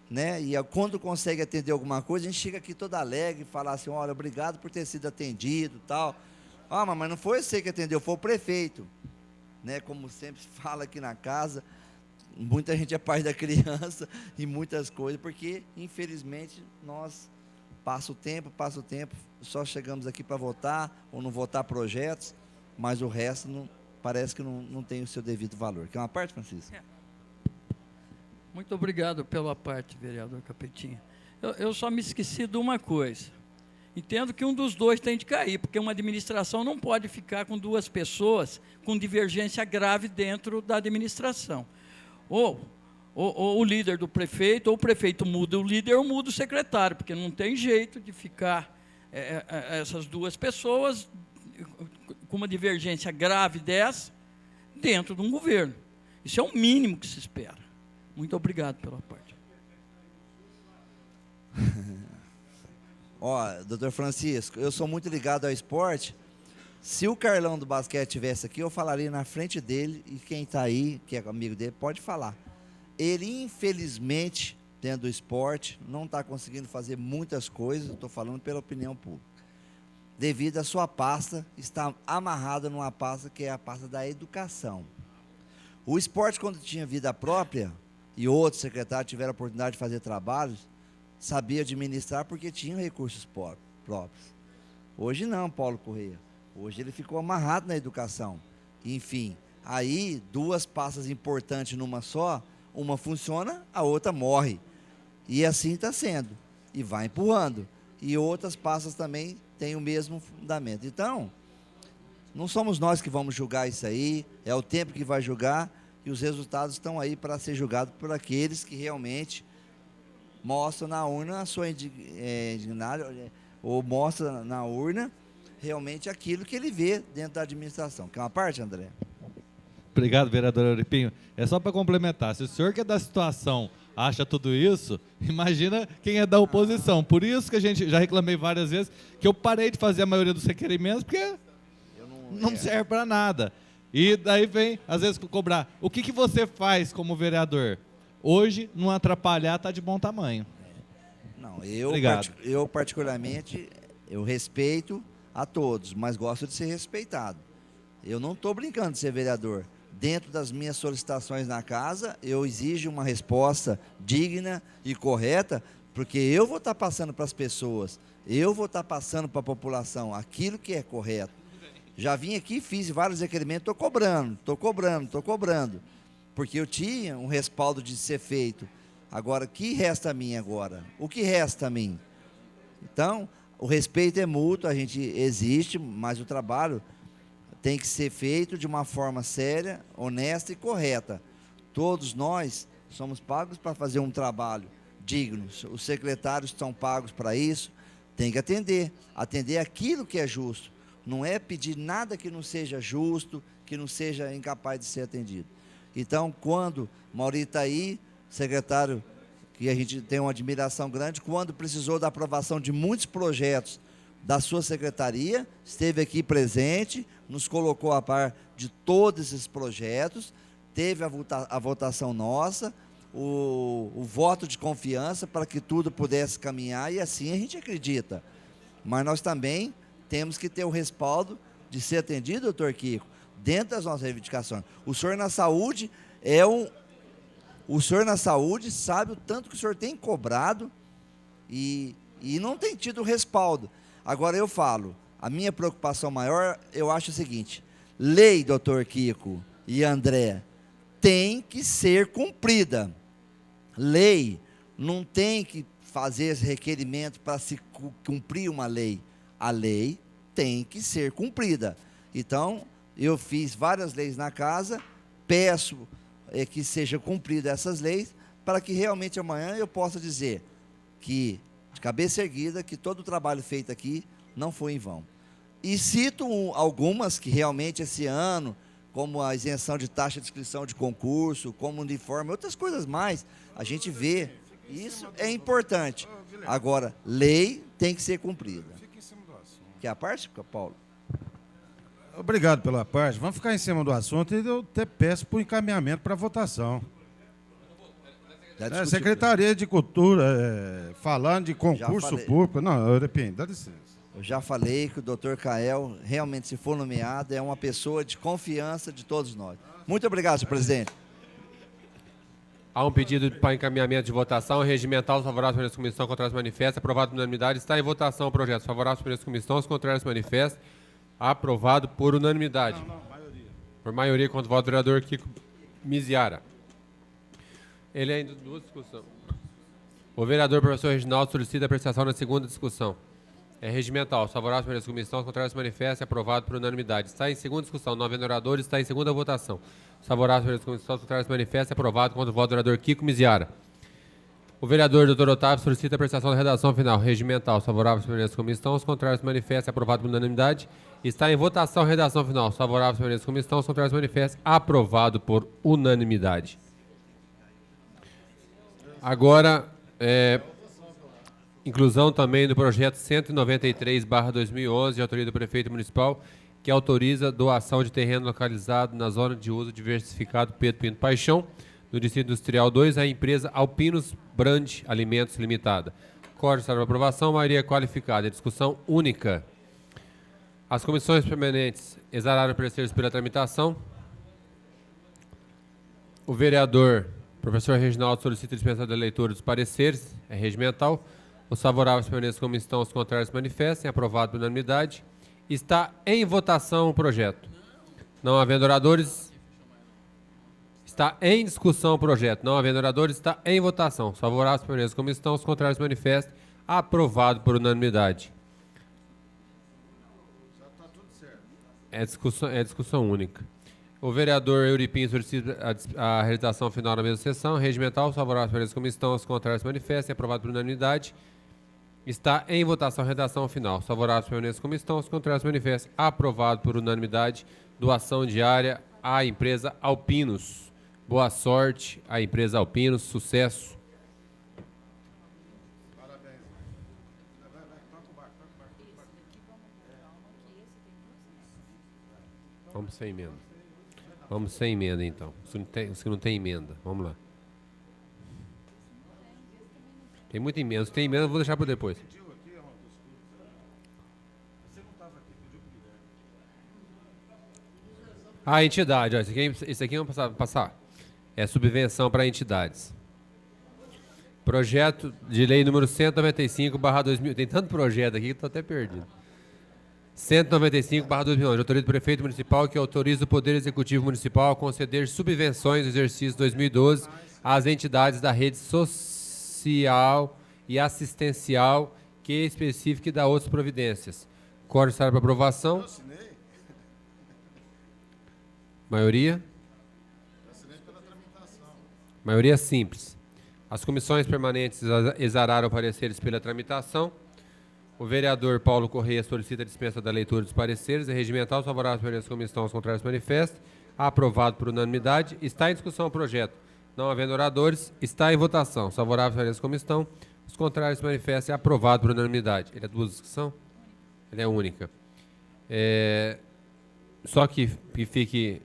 Né? E quando consegue atender alguma coisa, a gente chega aqui todo alegre e fala assim, olha, obrigado por ter sido atendido, tal. Mas não foi você que atendeu, foi o prefeito. Né? Como sempre fala aqui na casa, muita gente é pai da criança e muitas coisas, porque, infelizmente, nós passa o tempo, só chegamos aqui para votar ou não votar projetos, mas o resto não, parece que não tem o seu devido valor. Quer uma parte, Francisco? Muito obrigado pela parte, vereador Capetinha. Eu só me esqueci de uma coisa. Entendo que um dos dois tem de cair, porque uma administração não pode ficar com duas pessoas com divergência grave dentro da administração. Ou o líder do prefeito, ou o prefeito muda o líder ou muda o secretário, porque não tem jeito de ficar essas duas pessoas com uma divergência grave dessa dentro de um governo. Isso é o mínimo que se espera. Muito obrigado pela parte. Ó, doutor Francisco, eu sou muito ligado ao esporte. Se o Carlão do basquete estivesse aqui, eu falaria na frente dele, e quem está aí, que é amigo dele, pode falar. Ele, infelizmente, dentro do esporte, não está conseguindo fazer muitas coisas, estou falando pela opinião pública, devido à sua pasta estar amarrada numa pasta que é a pasta da educação. O esporte, quando tinha vida própria, e outros secretários tiveram a oportunidade de fazer trabalhos, sabia administrar porque tinham recursos próprios. Hoje não, Paulo Corrêa. Hoje ele ficou amarrado na educação. Enfim, aí duas pastas importantes numa só, uma funciona, a outra morre. E assim está sendo. E vai empurrando. E outras pastas também têm o mesmo fundamento. Então, não somos nós que vamos julgar isso aí, é o tempo que vai julgar, e os resultados estão aí para ser julgados por aqueles que realmente mostram na urna a sua indignidade, ou mostra na urna realmente aquilo que ele vê dentro da administração. Quer uma parte, André? Obrigado, vereador Euripinho. É só para complementar, se o senhor que é da situação acha tudo isso, imagina quem é da oposição. Por isso que a gente, já reclamei várias vezes, que eu parei de fazer a maioria dos requerimentos, porque não serve para nada. E daí vem, às vezes, cobrar. O que você faz como vereador? Hoje, não atrapalhar, está de bom tamanho. Não, eu particularmente, eu respeito a todos, mas gosto de ser respeitado. Eu não estou brincando de ser vereador. Dentro das minhas solicitações na casa, eu exijo uma resposta digna e correta, porque eu vou estar passando para as pessoas, eu vou estar passando para a população aquilo que é correto. Já vim aqui, fiz vários requerimentos, estou cobrando, porque eu tinha um respaldo de ser feito. Agora, o que resta a mim agora? O que resta a mim? Então, o respeito é mútuo, a gente existe, mas o trabalho tem que ser feito de uma forma séria, honesta e correta. Todos nós somos pagos para fazer um trabalho digno. Os secretários estão pagos para isso, tem que atender aquilo que é justo. Não é pedir nada que não seja justo, que não seja incapaz de ser atendido. Então, quando Mauri está aí, secretário, que a gente tem uma admiração grande, quando precisou da aprovação de muitos projetos da sua secretaria, esteve aqui presente, nos colocou a par de todos esses projetos, teve a votação nossa, o voto de confiança para que tudo pudesse caminhar, e assim a gente acredita. Mas nós também temos que ter o respaldo de ser atendido, doutor Kiko, dentro das nossas reivindicações. O senhor na saúde o senhor na saúde sabe o tanto que o senhor tem cobrado e não tem tido respaldo. Agora eu falo, a minha preocupação maior, eu acho o seguinte: lei, doutor Kiko e André, tem que ser cumprida. Lei não tem que fazer esse requerimento para se cumprir uma lei. A lei tem que ser cumprida. Então, eu fiz várias leis na casa, peço que sejam cumpridas essas leis, para que realmente amanhã eu possa dizer que, de cabeça erguida, que todo o trabalho feito aqui não foi em vão. E cito algumas que realmente esse ano, como a isenção de taxa de inscrição de concurso, como uniforme, outras coisas mais, a gente vê. Isso é importante. Agora, lei tem que ser cumprida. Quer a parte, Paulo? Obrigado pela parte. Vamos ficar em cima do assunto e eu até peço para o encaminhamento para votação. Secretaria de Cultura, falando de concurso público. Não, Euripinho, dá licença. Eu já falei que o doutor Kael, realmente, se for nomeado, é uma pessoa de confiança de todos nós. Muito obrigado, senhor presidente. Há um pedido para encaminhamento de votação. Regimental, favorável pela comissão, contrários manifesta. Aprovado por unanimidade. Está em votação o projeto. Favorável pela comissão, os contrários manifesta. Aprovado por unanimidade. Por maioria, contra o voto do vereador Kiko Miziara. Ele ainda duas discussões. O vereador professor Reginaldo solicita a apreciação na segunda discussão. É regimental. Favorável pela comissão, os contrários manifesta. Aprovado por unanimidade. Está em segunda discussão. Não havendo oradores, está em segunda votação. Favorável pela comissão, os contrários manifesta. Aprovado contra o voto do vereador Kiko Miziara. O vereador Dr. Otávio solicita a apreciação da redação final. Regimental. Favorável pela comissão, os contrários manifesta. Aprovado por unanimidade. Está em votação a redação final. Favorável pela comissão, os contrários manifesta. Aprovado por unanimidade. Agora, inclusão também do projeto 193/2011, de autoria do prefeito municipal, que autoriza doação de terreno localizado na zona de uso diversificado Pedro Pinto Paixão, no Distrito Industrial 2, à empresa Alpinos Brand Alimentos Limitada. Código para aprovação, maioria qualificada. Discussão única. As comissões permanentes exararam pareceres pela tramitação. O vereador professor Reginaldo solicita a dispensa da leitura dos pareceres. É regimental. Os favoráveis permanecem como estão, os contrários manifestem. Aprovado por unanimidade. Está em votação o projeto. Não havendo oradores, está em discussão o projeto. Não havendo oradores, está em votação. Os favoráveis permanecem como estão, os contrários manifestem. Aprovado por unanimidade. É discussão única. O vereador Euripinho solicita a realização final da mesma sessão. Regimental, os favoráveis permanecem como estão, os contrários manifestem. Aprovado por unanimidade. Está em votação a redação final. Os favoráveis permanecem como estão, os contrários manifestem. Aprovado por unanimidade. Doação diária à empresa Alpinos. Boa sorte à empresa Alpinos. Sucesso. Vamos sem emenda. Vamos sem emenda, então. Os que não tem emenda. Vamos lá. Tem muita emenda. Se tem emenda, eu vou deixar para depois. A entidade. Ó, esse aqui vamos passar. É subvenção para entidades. Projeto de lei número 195/2000. Tem tanto projeto aqui que estou até perdido. 195/2011, de autoria do prefeito municipal, que autoriza o Poder Executivo Municipal a conceder subvenções no exercício 2012 às entidades da rede social e assistencial que especifique e dá outras providências. Código para aprovação. Maioria? Maioria simples. As comissões permanentes exararam pareceres pela tramitação. O vereador Paulo Correia solicita a dispensa da leitura dos pareceres. É regimental, favorável pela comissão, os contrários manifestam. Aprovado por unanimidade. Está em discussão o projeto. Não havendo oradores, está em votação. Favorável pela comissão, os contrários manifestam. Aprovado por unanimidade. Ele é duas discussão? Ele é única. Só que fique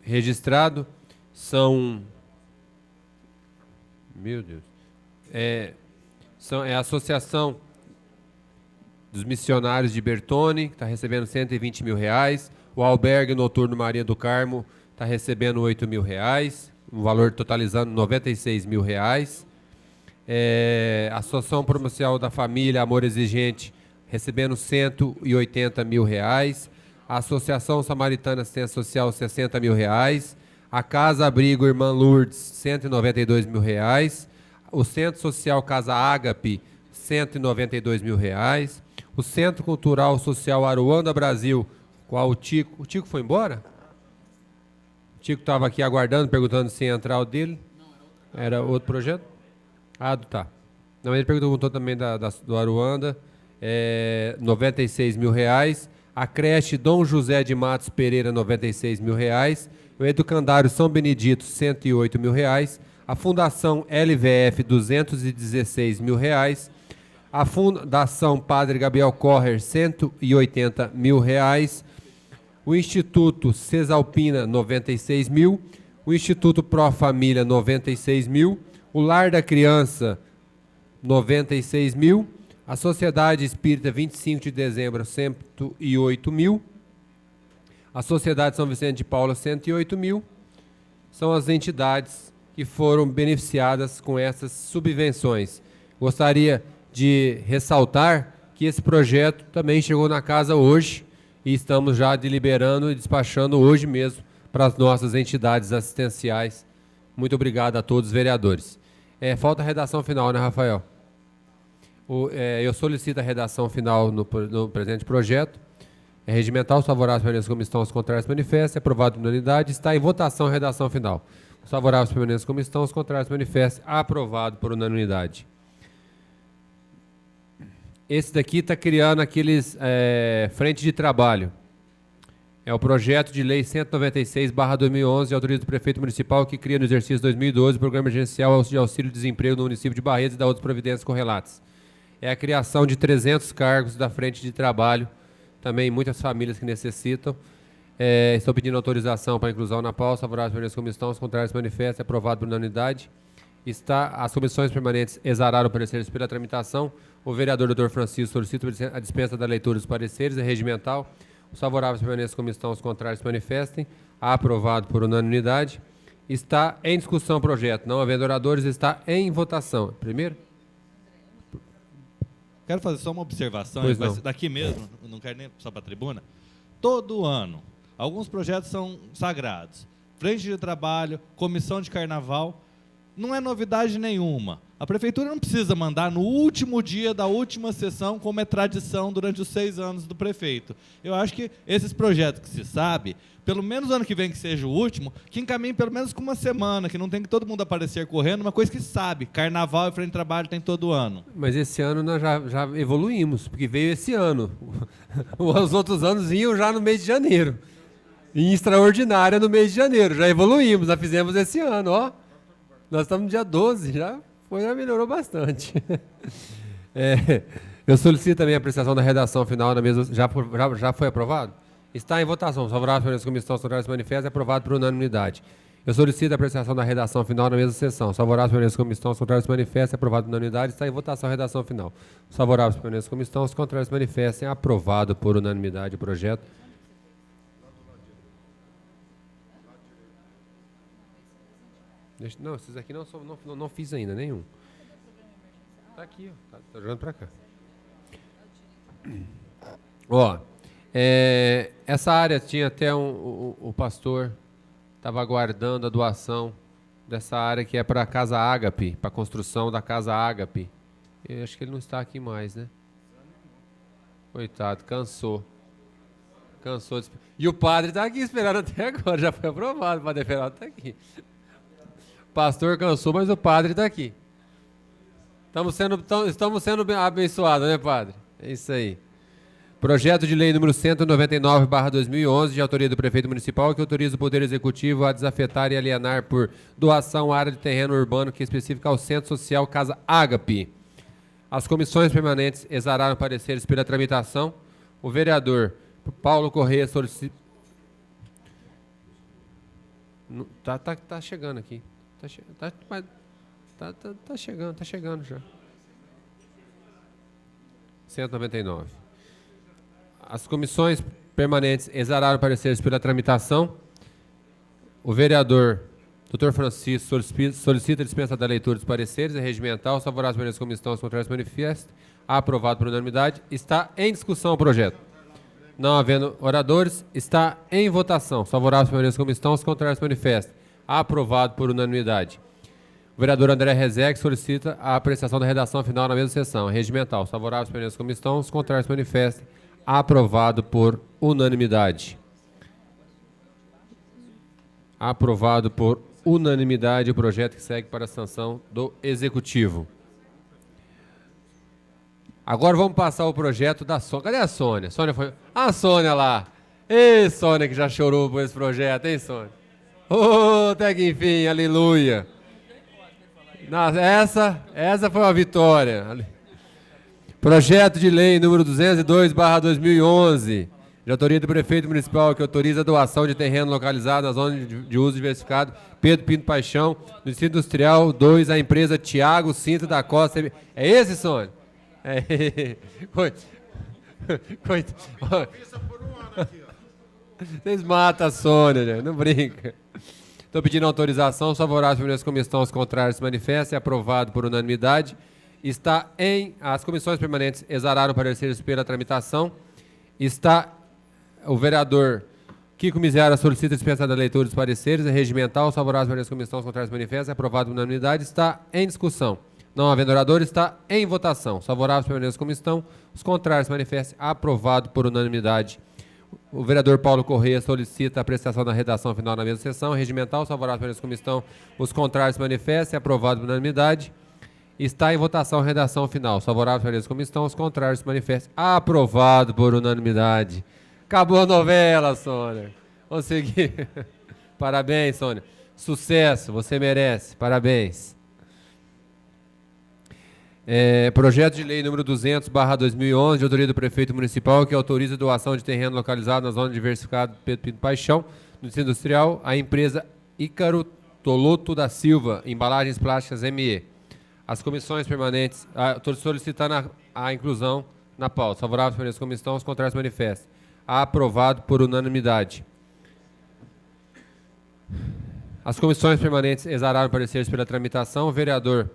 registrado, são... Meu Deus. É a Associação dos Missionários de Bertone, que está recebendo R$120 mil. O Albergue Noturno Maria do Carmo está recebendo R$8 mil. Um valor totalizando R$96 mil. A Associação Promocional da Família Amor Exigente recebendo R$180 mil. A Associação Samaritana Assistência Social R$60 mil. A Casa Abrigo Irmã Lourdes R$192 mil. O Centro Social Casa Ágape R$192 mil. O Centro Cultural Social Aruanda Brasil, qual o Tico foi embora? O Tico estava aqui aguardando, perguntando se ia entrar o dele. Era outro projeto? Tá. Não, ele perguntou também do Aruanda, R$96 mil. A creche Dom José de Matos Pereira, R$96 mil. O Educandário São Benedito, R$108 mil. A Fundação LVF, R$216 mil. A Fundação Padre Gabriel Correr, R$180 mil. O Instituto Cesalpina, R$96 mil. O Instituto Pro Família, R$96 mil. O Lar da Criança, R$96 mil. A Sociedade Espírita, 25 de dezembro, R$108 mil. A Sociedade São Vicente de Paula, R$108 mil. São as entidades e foram beneficiadas com essas subvenções. Gostaria de ressaltar que esse projeto também chegou na casa hoje e estamos já deliberando e despachando hoje mesmo para as nossas entidades assistenciais. Muito obrigado a todos os vereadores. Falta a redação final, né, Rafael? Eu solicito a redação final no presente projeto. Regimental, os favoráveis permanentes como estão, os contrários manifestem. Aprovado por unanimidade. Está em votação a redação final. Os favoráveis permanentes como estão, os contrários manifestem. Aprovado por unanimidade. Esse daqui está criando aqueles frente de trabalho. É o projeto de lei 196/2011, autoriza o prefeito municipal que cria no exercício 2012 o programa emergencial de auxílio-desemprego no município de Barretos e da outras providências correlatas. É a criação de 300 cargos da frente de trabalho, também muitas famílias que necessitam. Estou pedindo autorização para inclusão na pauta, favoráveis permanentes como estão, os contrários manifestam, aprovado por unanimidade. As comissões permanentes exararam pareceres pela tramitação. O vereador Dr. Francisco solicita a dispensa da leitura dos pareceres, regimental. Os favoráveis permaneçam como estão, os contrários manifestem. Aprovado por unanimidade. Está em discussão o projeto. Não havendo oradores, está em votação. Primeiro? Quero fazer só uma observação, Pois mas não. daqui mesmo, não quero nem passar para a tribuna. Todo ano, alguns projetos são sagrados. Frente de trabalho, comissão de carnaval, não é novidade nenhuma. A prefeitura não precisa mandar no último dia da última sessão, como é tradição durante os 6 anos do prefeito. Eu acho que esses projetos que se sabe, pelo menos ano que vem que seja o último, que encaminhe pelo menos com uma semana, que não tem que todo mundo aparecer correndo, uma coisa que sabe, carnaval e frente de trabalho tem todo ano. Mas esse ano nós já evoluímos, porque veio esse ano. Os outros anos vinham já no mês de janeiro. Em extraordinária no mês de janeiro. Já evoluímos, já fizemos esse ano, ó. Nós estamos no dia 12, já melhorou bastante. Eu solicito também a apreciação da redação final na mesa. Já foi aprovado? Está em votação. Os favoráveis permanentes como estão, os contrários manifestam, aprovado por unanimidade. Eu solicito a apreciação da redação final na mesma sessão. Os favoráveis permanentes como estão, os contrários manifestam, aprovado por unanimidade. Está em votação a redação final. Os favoráveis permanentes como estão, os contrários manifestem, aprovado por unanimidade o projeto. Não, esses aqui não fiz ainda, nenhum. Está aqui, ó. Tá jogando para cá. Ó, essa área tinha até o pastor estava aguardando a doação dessa área que é para a Casa Ágape, para a construção da Casa Ágape. Eu acho que ele não está aqui mais, né? Coitado, cansou. E o padre está aqui esperando até agora, já foi aprovado, o padre Everaldo está aqui. O pastor cansou, mas o padre está aqui. Estamos sendo abençoados, né, padre? É isso aí. Projeto de lei número 199/2011, de autoria do prefeito municipal, que autoriza o Poder Executivo a desafetar e alienar por doação área de terreno urbano que é específica ao Centro Social Casa Ágape. As comissões permanentes exararam pareceres pela tramitação. O vereador Paulo Corrêa solicita... Tá chegando aqui. Tá chegando já. 199. As comissões permanentes exararam pareceres pela tramitação. O vereador Dr. Francisco solicita a dispensa da leitura dos pareceres. É regimental. Os favoráveis permanentes como estão, os contrários manifestam. Aprovado por unanimidade. Está em discussão o projeto. Não havendo oradores, está em votação. Os favoráveis permanentes como estão, os contrários manifestam. Aprovado por unanimidade. O vereador André Rezec solicita a apreciação da redação final na mesma sessão. Regimental. Os favoráveis permanentes como estão, os contrários manifestem. Aprovado por unanimidade. Aprovado por unanimidade o projeto que segue para a sanção do Executivo. Agora vamos passar o projeto da Sônia. Cadê a Sônia? Sônia foi... A Sônia lá. Ei, Sônia, que já chorou por esse projeto, hein, Sônia? Até que enfim, aleluia. Nossa, essa foi uma vitória. Projeto de lei número 202/2011, de autoria do prefeito municipal, que autoriza a doação de terreno localizado na zona de uso diversificado Pedro Pinto Paixão, no Distrito Industrial 2, à empresa Tiago Cinto da Costa. É esse, Sônia? Vocês matam a Sônia, né? Não brinca. Estou pedindo autorização. Os favoráveis permaneçam como estão, os contrários se manifestem. Aprovado por unanimidade. As comissões permanentes exararam pareceres pela tramitação. O vereador Kiko Miseara solicita dispensa da leitura dos pareceres. É regimental. Os favoráveis permanecem como estão, os contrários se manifestem. Aprovado por unanimidade. Está em discussão. Não havendo orador, está em votação. Os favoráveis permaneçam como estão, os contrários se manifestem. Aprovado por unanimidade. O vereador Paulo Corrêa solicita a apreciação da redação final na mesma sessão. Regimental, os favoráveis permaneçam como estão, os contrários se manifestem. Aprovado por unanimidade. Está em votação a redação final. Os favoráveis permaneçam como estão, os contrários se manifestem. Aprovado por unanimidade. Acabou a novela, Sônia. Vamos seguir. Parabéns, Sônia. Sucesso, você merece. Parabéns. Projeto de lei número 200/2011, de autoria do prefeito municipal, que autoriza a doação de terreno localizado na zona diversificada Pedro Pinto Paixão, no distrito industrial, à empresa Ícaro Toloto da Silva, embalagens plásticas ME. As comissões permanentes, estou solicitando a inclusão na pauta. Favoráveis permaneçam como estão, os contrários manifestem. Aprovado por unanimidade. As comissões permanentes exararam pareceres pela tramitação. O vereador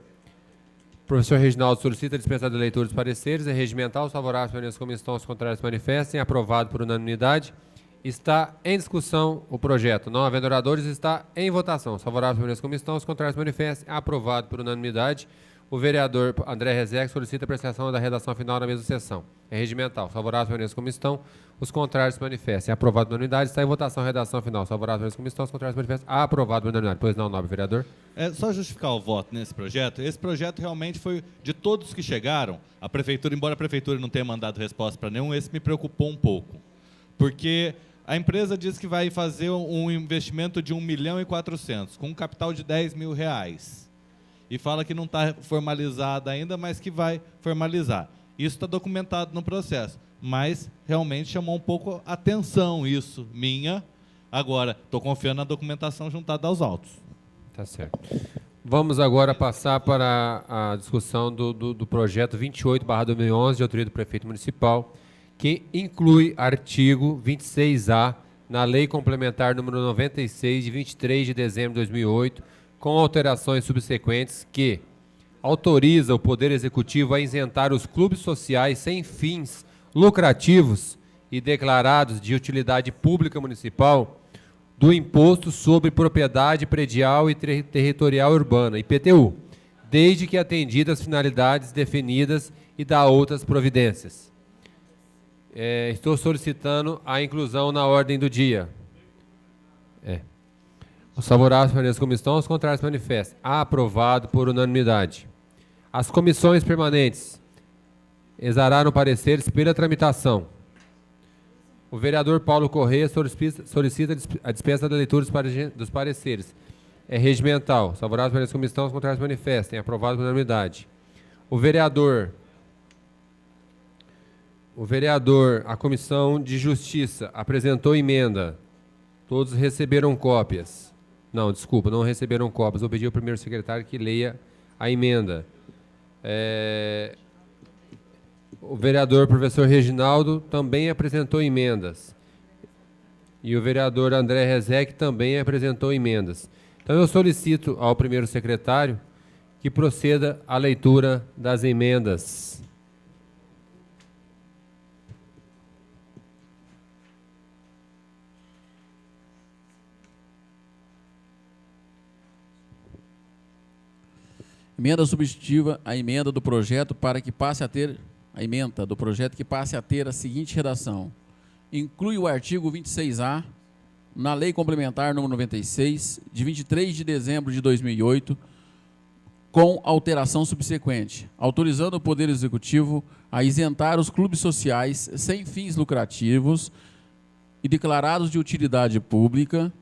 professor Reginaldo solicita a dispensa da leitura dos pareceres. É regimental. Os favoráveis permaneçam como estão, os contrários se manifestem. Aprovado por unanimidade. Está em discussão o projeto. Não havendo oradores, está em votação. Os favoráveis permaneçam como estão, os contrários se manifestem. Aprovado por unanimidade. O vereador André Rezec solicita a apreciação da redação final na mesma sessão. É regimental. Os favoráveis permaneçam como estão, os contrários se manifestem. Aprovado por unanimidade. Está em votação a redação final. Os favoráveis permaneçam como estão, os contrários se manifestem. Aprovado por unanimidade. Pois não, nobre vereador? É só justificar o voto nesse projeto. Esse projeto realmente foi, de todos que chegaram, a prefeitura, embora a prefeitura não tenha mandado resposta para nenhum, esse me preocupou um pouco. Porque a empresa diz que vai fazer um investimento de 1.400.000, com um capital de R$10 mil. E fala que não está formalizada ainda, mas que vai formalizar. Isso está documentado no processo. Mas realmente chamou um pouco a atenção isso, minha. Agora, estou confiando na documentação juntada aos autos. Tá certo. Vamos agora passar para a discussão do projeto 28/2011, de autoria do prefeito municipal, que inclui artigo 26A na Lei Complementar número 96, de 23 de dezembro de 2008, com alterações subsequentes, que autoriza o Poder Executivo a isentar os clubes sociais sem fins lucrativos e declarados de utilidade pública municipal do Imposto sobre Propriedade Predial e Territorial Urbana, IPTU, desde que atendidas as finalidades definidas e da outras providências. Estou solicitando a inclusão na ordem do dia. Os favoráveis permaneçam como estão, os contrários se manifestem. Aprovado por unanimidade. As comissões permanentes exararam pareceres pela tramitação. O vereador Paulo Corrêa solicita a dispensa da leitura dos pareceres. É regimental. Os favoráveis permanecem como estão, os contrários se manifestem. Aprovado por unanimidade. O vereador, a Comissão de Justiça apresentou emenda. Todos receberam cópias. Não, desculpa, não receberam cópias. Vou pedir ao primeiro secretário que leia a emenda. O vereador professor Reginaldo também apresentou emendas. E o vereador André Rezec também apresentou emendas. Então eu solicito ao primeiro secretário que proceda à leitura das emendas. Emenda substitutiva à emenda do projeto para que passe a ter a emenda do projeto que passe a ter a seguinte redação: inclui o artigo 26A na Lei Complementar número 96, de 23 de dezembro de 2008, com alteração subsequente, autorizando o Poder Executivo a isentar os clubes sociais sem fins lucrativos e declarados de utilidade pública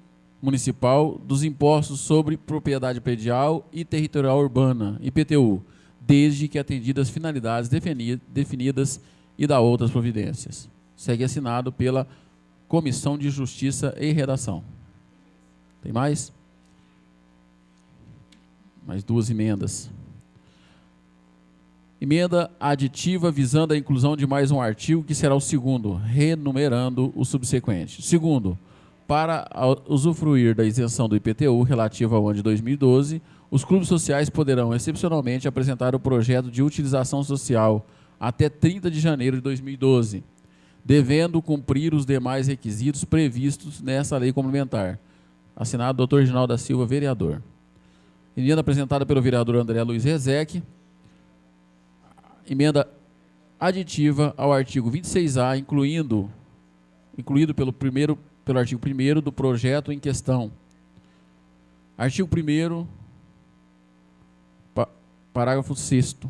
municipal dos impostos sobre propriedade predial e territorial urbana, IPTU, desde que atendidas as finalidades definidas e da outras providências. Segue assinado pela Comissão de Justiça e Redação. Tem mais? Mais duas emendas. Emenda aditiva visando a inclusão de mais um artigo, que será o segundo, renumerando o subsequente. Segundo, Para usufruir da isenção do IPTU relativa ao ano de 2012, os clubes sociais poderão, excepcionalmente, apresentar o projeto de utilização social até 30 de janeiro de 2012, devendo cumprir os demais requisitos previstos nessa lei complementar. Assinado Dr. Reginaldo da Silva, vereador. Emenda apresentada pelo vereador André Luiz Rezec. Emenda aditiva ao artigo 26A, incluído pelo artigo 1º do projeto em questão. Artigo 1º, parágrafo 6º.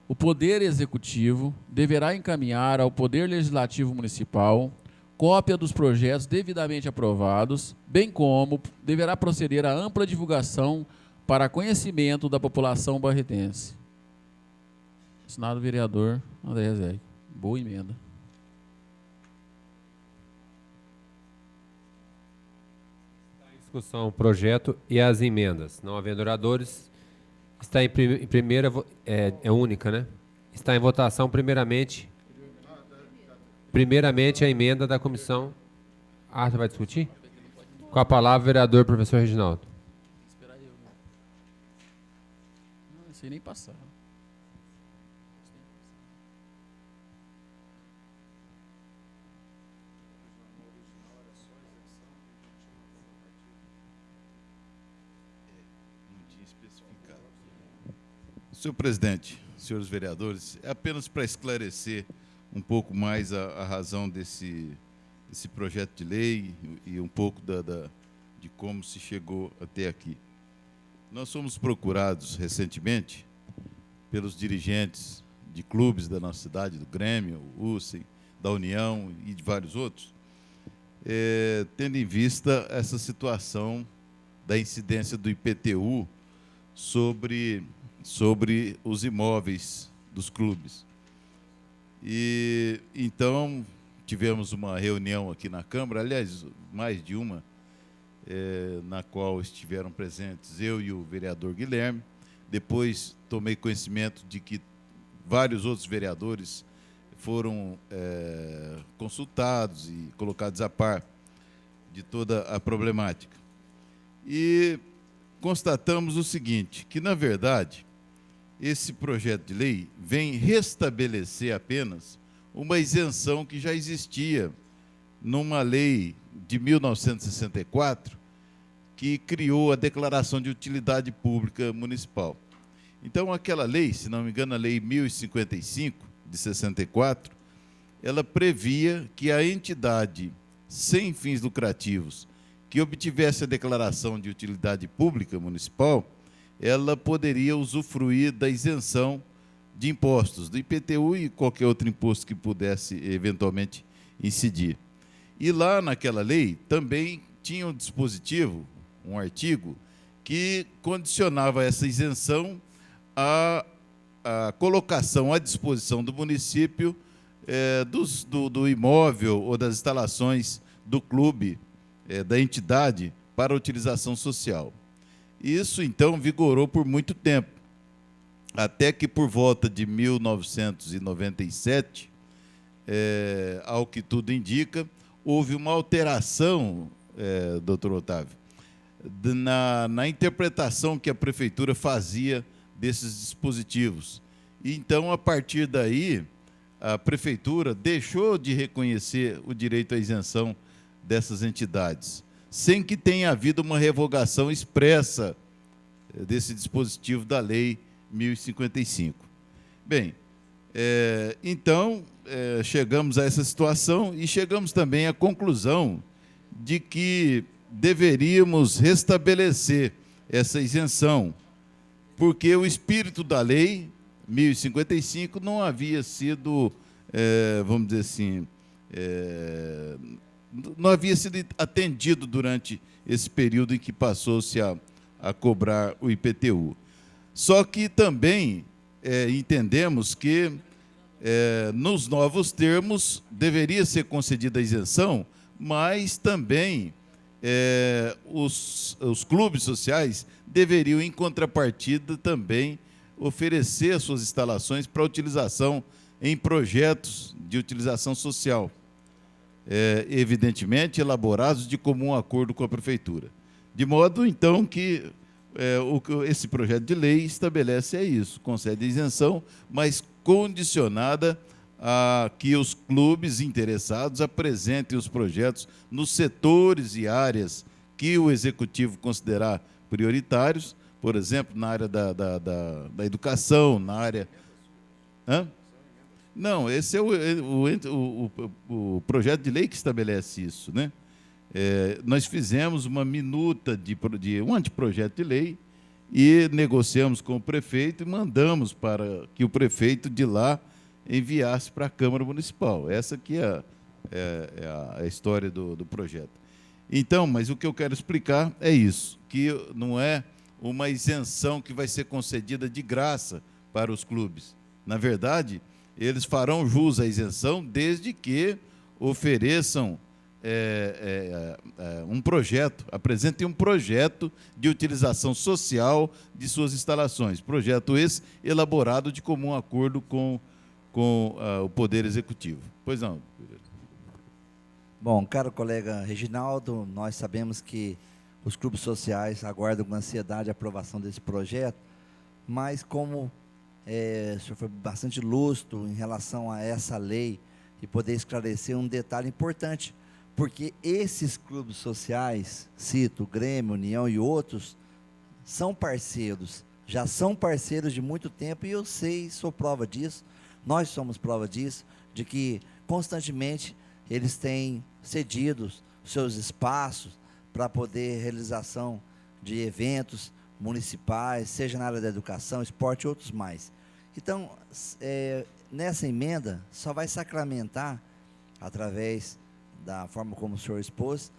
O Poder Executivo deverá encaminhar ao Poder Legislativo Municipal cópia dos projetos devidamente aprovados, bem como deverá proceder à ampla divulgação para conhecimento da população barretense. Assinado o vereador André Rezec. Boa emenda. Discussão, o projeto e as emendas. Não havendo oradores, está em primeira, é única, né? Está em votação primeiramente a emenda da comissão. Ah, você vai discutir? Com a palavra, vereador professor Reginaldo. Não sei nem passar. Senhor presidente, senhores vereadores, é apenas para esclarecer um pouco mais a razão desse projeto de lei e um pouco de como se chegou até aqui. Nós fomos procurados recentemente pelos dirigentes de clubes da nossa cidade, do Grêmio, UCEM, da União e de vários outros, tendo em vista essa situação da incidência do IPTU sobre os imóveis dos clubes. E então tivemos uma reunião aqui na Câmara, aliás, mais de uma, na qual estiveram presentes eu e o vereador Guilherme. Depois tomei conhecimento de que vários outros vereadores foram consultados e colocados a par de toda a problemática. E constatamos o seguinte, que, na verdade, esse projeto de lei vem restabelecer apenas uma isenção que já existia numa lei de 1964, que criou a Declaração de Utilidade Pública Municipal. Então, aquela lei, se não me engano, a Lei 1055, de 64, ela previa que a entidade sem fins lucrativos que obtivesse a declaração de utilidade pública municipal, ela poderia usufruir da isenção de impostos, do IPTU e qualquer outro imposto que pudesse eventualmente incidir. E lá naquela lei também tinha um dispositivo, um artigo, que condicionava essa isenção à colocação à disposição do município do imóvel ou das instalações do clube, da entidade, para utilização social. Isso, então, vigorou por muito tempo, até que, por volta de 1997, ao que tudo indica, houve uma alteração, doutor Otávio, na interpretação que a prefeitura fazia desses dispositivos. E, então, a partir daí, a prefeitura deixou de reconhecer o direito à isenção dessas entidades, sem que tenha havido uma revogação expressa desse dispositivo da Lei 1055. Bem, então, chegamos a essa situação e chegamos também à conclusão de que deveríamos restabelecer essa isenção, porque o espírito da Lei 1055 não havia sido, vamos dizer assim, não havia sido atendido durante esse período em que passou-se a cobrar o IPTU. Só que também entendemos que, nos novos termos, deveria ser concedida a isenção, mas também os clubes sociais deveriam, em contrapartida, também oferecer as suas instalações para utilização em projetos de utilização social. evidentemente elaborados de comum acordo com a Prefeitura. De modo, então, que esse projeto de lei estabelece isso, concede isenção, mas condicionada a que os clubes interessados apresentem os projetos nos setores e áreas que o Executivo considerar prioritários, por exemplo, na área da educação, na área... Hã? Não, esse é o projeto de lei que estabelece isso, né? Nós fizemos uma minuta de um anteprojeto de lei e negociamos com o prefeito e mandamos para que o prefeito de lá enviasse para a Câmara Municipal. Essa aqui é a história do projeto. Então, mas o que eu quero explicar é isso, que não é uma isenção que vai ser concedida de graça para os clubes. Na verdade, eles farão jus à isenção desde que ofereçam um projeto, apresentem um projeto de utilização social de suas instalações. Projeto esse elaborado de comum acordo com o Poder Executivo. Pois não. Bom, caro colega Reginaldo, nós sabemos que os clubes sociais aguardam com ansiedade a aprovação desse projeto, mas como o senhor foi bastante lúcido em relação a essa lei e poder esclarecer um detalhe importante, porque esses clubes sociais, cito Grêmio, União e outros, são parceiros, já são parceiros de muito tempo, e eu sei, sou prova disso, nós somos prova disso, de que constantemente eles têm cedido seus espaços para poder realização de eventos municipais, seja na área da educação, esporte e outros mais. Então, nessa emenda, só vai sacramentar, através da forma como o senhor expôs,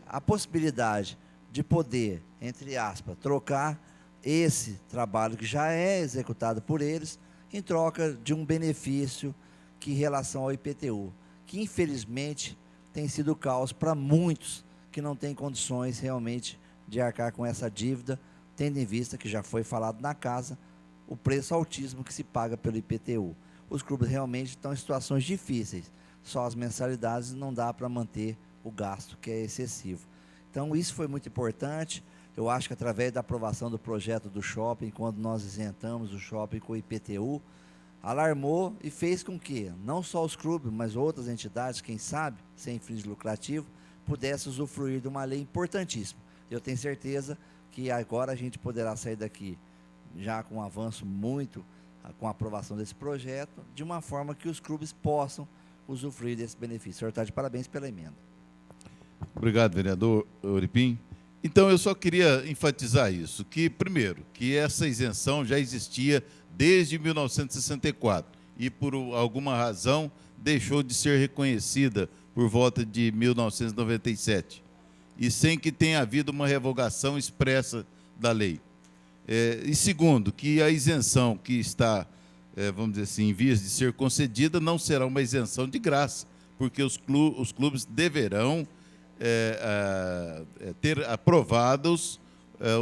a possibilidade de poder, entre aspas, trocar esse trabalho que já é executado por eles, em troca de um benefício que em relação ao IPTU, que infelizmente tem sido caos para muitos que não têm condições realmente de arcar com essa dívida, tendo em vista que já foi falado na casa, o preço altíssimo que se paga pelo IPTU. Os clubes realmente estão em situações difíceis, só as mensalidades não dá para manter o gasto, que é excessivo. Então, isso foi muito importante. Eu acho que através da aprovação do projeto do shopping, quando nós isentamos o shopping com o IPTU, alarmou e fez com que, não só os clubes, mas outras entidades, quem sabe, sem fins lucrativos, pudessem usufruir de uma lei importantíssima. Eu tenho certeza que agora a gente poderá sair daqui já com um avanço muito, com a aprovação desse projeto, de uma forma que os clubes possam usufruir desse benefício. O senhor está de parabéns pela emenda. Obrigado, vereador Euripim. Então, eu só queria enfatizar isso, que, primeiro, que essa isenção já existia desde 1964 e, por alguma razão, deixou de ser reconhecida por volta de 1997, e sem que tenha havido uma revogação expressa da lei. E segundo, que a isenção que está, vamos dizer assim, em vias de ser concedida, não será uma isenção de graça, porque os clubes deverão ter aprovados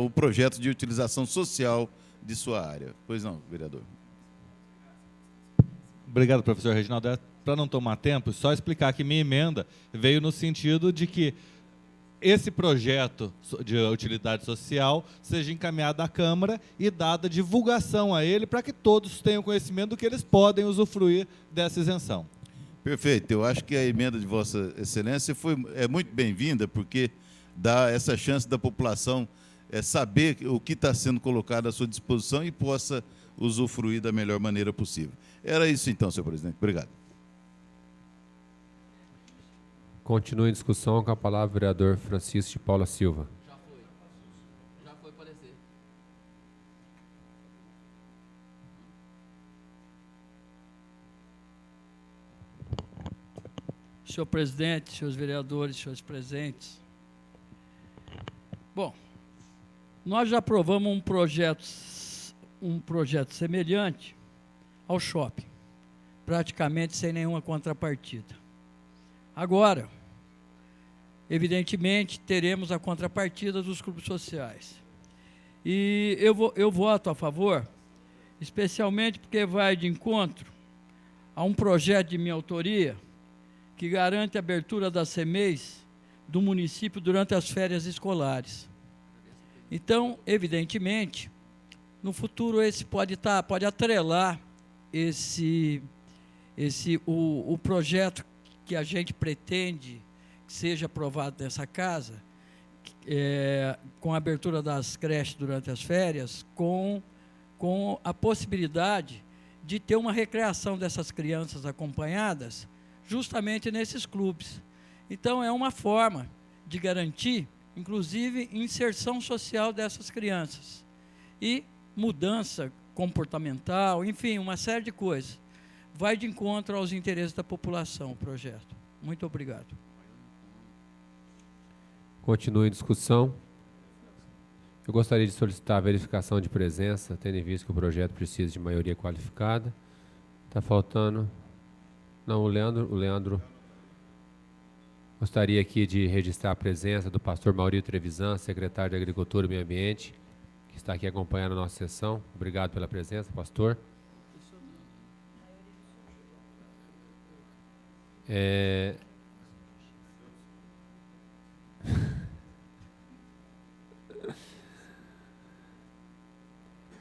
o projeto de utilização social de sua área. Pois não, vereador. Obrigado, professor Reginaldo. Para não tomar tempo, só explicar que minha emenda veio no sentido de que esse projeto de utilidade social seja encaminhado à Câmara e dada divulgação a ele para que todos tenham conhecimento do que eles podem usufruir dessa isenção. Perfeito. Eu acho que a emenda de Vossa Excelência é muito bem-vinda, porque dá essa chance da população saber o que está sendo colocado à sua disposição e possa usufruir da melhor maneira possível. Era isso então, senhor presidente. Obrigado. Continua em discussão com a palavra o vereador Francisco de Paula Silva. Já foi parecer. Senhor presidente, senhores vereadores, senhores presentes. Bom, nós já aprovamos um projeto semelhante ao shopping, praticamente sem nenhuma contrapartida. Agora, evidentemente, teremos a contrapartida dos clubes sociais. E eu voto a favor, especialmente porque vai de encontro a um projeto de minha autoria, que garante a abertura das CMEs do município durante as férias escolares. Então, evidentemente, no futuro esse pode atrelar o projeto que a gente pretende que seja aprovado nessa casa, com a abertura das creches durante as férias, com a possibilidade de ter uma recreação dessas crianças acompanhadas justamente nesses clubes. Então, é uma forma de garantir, inclusive, inserção social dessas crianças e mudança comportamental, enfim, uma série de coisas. Vai de encontro aos interesses da população o projeto. Muito obrigado. Continue em discussão. Eu gostaria de solicitar a verificação de presença, tendo em vista que o projeto precisa de maioria qualificada. Está faltando... Não, o Leandro... Gostaria aqui de registrar a presença do pastor Maurício Trevisan, secretário de Agricultura e Meio Ambiente, que está aqui acompanhando a nossa sessão. Obrigado pela presença, pastor.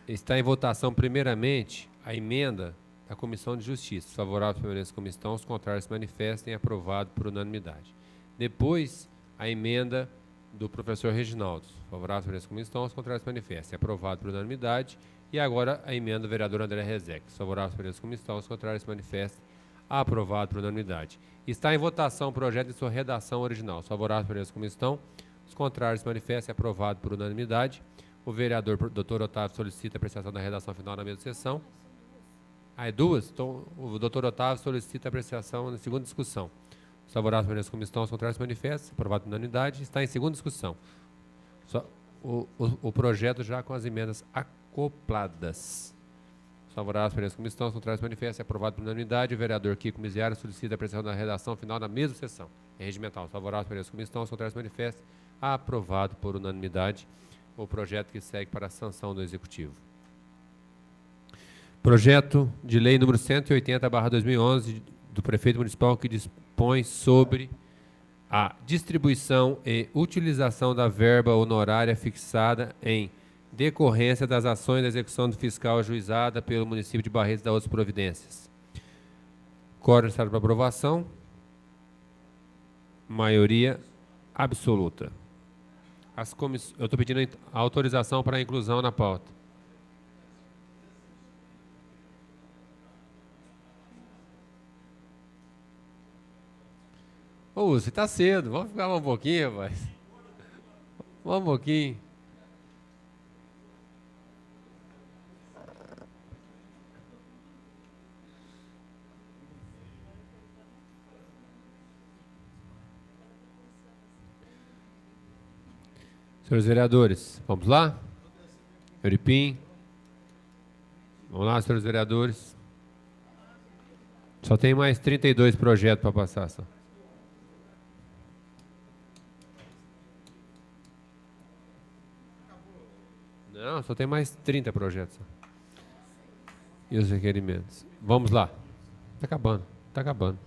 Está em votação, primeiramente, a emenda da Comissão de Justiça. Os favoráveis permaneçam como estão, os contrários se manifestem. Aprovado por unanimidade. Depois, a emenda do professor Reginaldo. Os favoráveis permaneçam como estão, os contrários se manifestem. Aprovado por unanimidade. E agora, a emenda do vereador André Rezec. Os favoráveis permaneçam como estão, os contrários se manifestem. Aprovado por unanimidade. Está em votação o projeto em sua redação original. Os favoráveis permaneçam como estão, os contrários se manifestem. Aprovado por unanimidade. O vereador Dr. Otávio solicita a apreciação da redação final na mesma sessão. É duas? Então, o Dr. Otávio solicita a apreciação na segunda discussão. Os favoráveis permanecem como estão, os contrários se manifestam. Aprovado por unanimidade. Está em segunda discussão. O projeto já com as emendas acopladas. Os favoráveis permanecem como estão, os contrários se manifestam. Aprovado por unanimidade. O vereador Kiko Miziara solicita a apreciação da redação final na mesma sessão. É regimental. Os favoráveis permanecem como estão, os contrários se manifestam. Aprovado por unanimidade. O projeto que segue para a sanção do Executivo. Projeto de lei número 180/2011 do prefeito municipal que dispõe sobre a distribuição e utilização da verba honorária fixada em decorrência das ações da execução do fiscal ajuizada pelo município de Barretos e das outras providências. Quórum necessário para aprovação. Maioria absoluta. Eu estou pedindo a autorização para a inclusão na pauta. Ô, você está cedo. Vamos ficar um pouquinho, rapaz. Vamos um pouquinho. Senhores vereadores, vamos lá? Euripim. Vamos lá, senhores vereadores. Só tem mais 32 projetos para passar. Só. Não, só tem mais 30 projetos. Só. E os requerimentos. Vamos lá. Está acabando. Está acabando.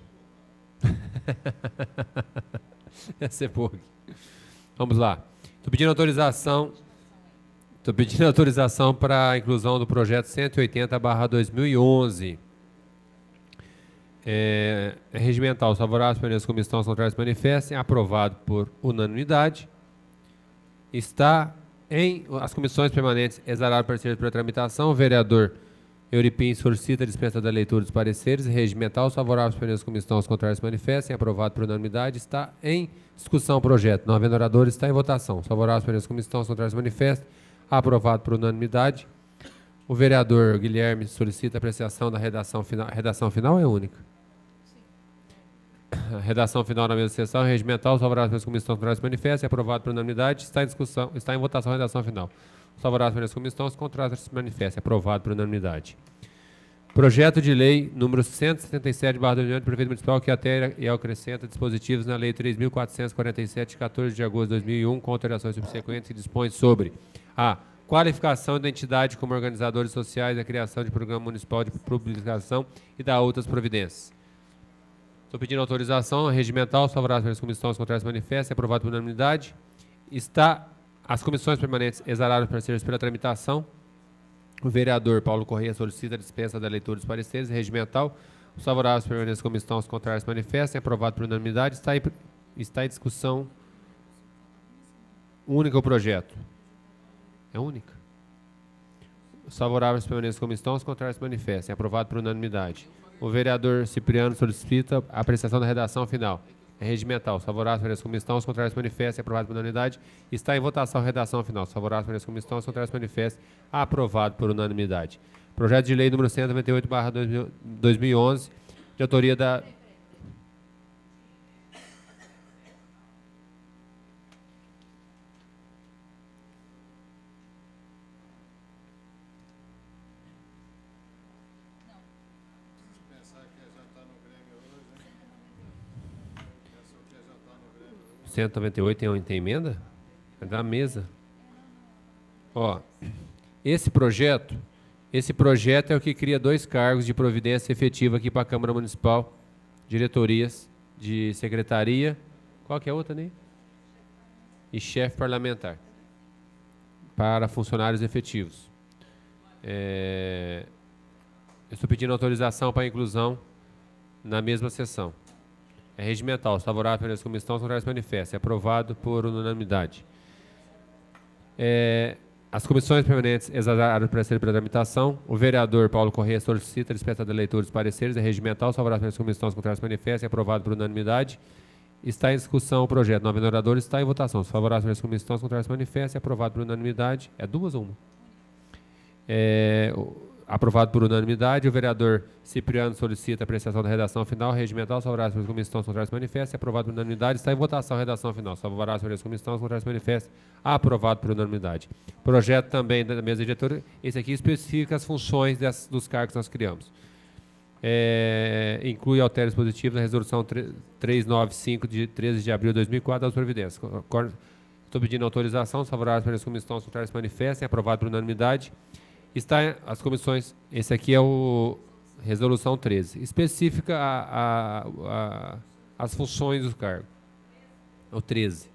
Ia ser pouco. Vamos lá. Estou pedindo autorização para a inclusão do projeto 180/2011. É regimental. Os favoráveis permanecem como estão, os contrários se manifestem. Aprovado por unanimidade. Está em as comissões permanentes exararam pareceres para tramitação. O vereador Euripim solicita a dispensa da leitura dos pareceres. Regimental. Os favoráveis permanecem como estão, os contrários se manifestem. Aprovado por unanimidade. Está em discussão o projeto. Não havendo oradores, está em votação. Os favoráveis permanecem como estão, os contrários se manifestem. Aprovado por unanimidade. O vereador Guilherme solicita a apreciação da redação final. A redação final é única. A redação final na mesma sessão, regimental, os favoráveis como estão, os contrários se manifestam. Aprovado por unanimidade. Está em discussão, está em votação a redação final. Os favoráveis como estão, os contrários se manifestam. Aprovado por unanimidade. Projeto de lei número 177/2011 do prefeito municipal que altera e acrescenta dispositivos na lei 3.447, de 14 de agosto de 2001, com alterações subsequentes, que dispõe sobre a qualificação da entidade como organizadores sociais, a criação de programa municipal de publicação e da outras providências. Estou pedindo autorização regimental, os favoráveis pelas comissões, os contrários manifestam, é aprovado por unanimidade. As comissões permanentes exararam os pareceres pela tramitação. O vereador Paulo Correia solicita a dispensa da leitura dos pareceres regimental. Os favoráveis permanentes da comissão, os contrários manifestam, é aprovado por unanimidade. Está em discussão única o projeto. É única. Os favoráveis permanentes da comissão, os contrários manifestam, é aprovado por unanimidade. O vereador Cipriano solicita a apreciação da redação final. É regimental. Os favoráveis permanentes da comissão, os contrários manifestam, é aprovado por unanimidade. Está em votação a redação final. Os favoráveis permanentes da comissão, os contrários manifestam, aprovado por unanimidade. Projeto de lei número 198/2011, de autoria da... O 198 tem emenda? É da mesa. Ó, esse projeto é o que cria 2 cargos de providência efetiva aqui para a Câmara Municipal, diretorias de secretaria, qual que é a outra, né? E chefe parlamentar, para funcionários efetivos. Eu estou pedindo autorização para inclusão na mesma sessão. É regimental. Os favoráveis pelas comissões, os contrários manifestam. É aprovado por unanimidade. As comissões permanentes exararam o parecer pela tramitação. O vereador Paulo Correia solicita a dispensa da leitura dos pareceres. É regimental. Os favoráveis pelas comissões, os contrários manifestam. É aprovado por unanimidade. Está em discussão o projeto. 9 oradores. Está em votação. Os favoráveis pelas comissões, os contrários manifestam. É aprovado por unanimidade. É 2 ou 1? Aprovado por unanimidade. O vereador Cipriano solicita a apreciação da redação final. Regimental, os favoráveis pelas comissões, os contrários manifestam. Aprovado por unanimidade. Está em votação a redação final. Os favoráveis pelas comissões, os contrários manifestam. Aprovado por unanimidade. Projeto também da mesa diretora. Esse aqui especifica as funções dos cargos que nós criamos. Inclui altero positivo na resolução 395 de 13 de abril de 2004 das providências. Estou pedindo autorização. Os favoráveis pelas comissões, os contrários manifestam. Aprovado por unanimidade. Está as comissões, esse aqui é o resolução 13, especifica as funções do cargo, o 13.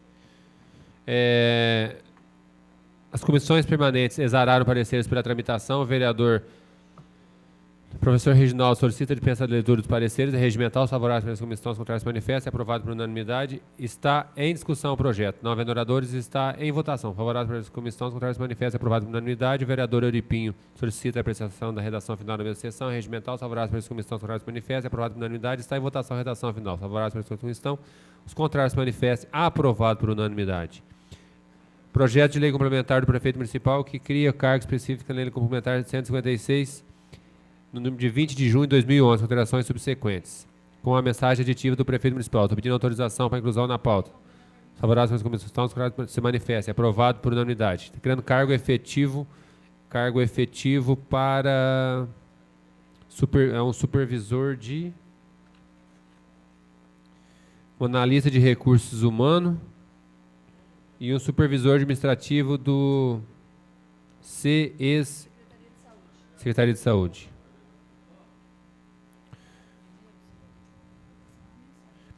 As comissões permanentes exararam pareceres pela tramitação. O vereador professor Reginaldo solicita a dispensa de leitura dos pareceres. É regimental. Os favoráveis pelas comissões, os contrários manifestam. É aprovado por unanimidade. Está em discussão o projeto. 9 oradores. Está em votação. Favoráveis pelas comissões, os contrários manifestam. É aprovado por unanimidade. O vereador Euripinho solicita a apreciação da redação final da mesma sessão. É regimental. Os favoráveis pelas comissões, os contrários manifestam. É aprovado por unanimidade. Está em votação a redação final. Favoráveis pelas comissões, os contrários manifestam. Aprovado por unanimidade. Projeto de lei complementar do prefeito municipal que cria cargo específico na lei complementar 156, no número de 20 de junho de 2011, alterações subsequentes, com a mensagem aditiva do prefeito municipal. Estou pedindo autorização para inclusão na pauta. Favoráveis pelas comissões, os contrários se manifestam. É aprovado por unanimidade. Está criando cargo efetivo para um supervisor um analista de recursos humanos e um supervisor administrativo do Secretaria de Saúde.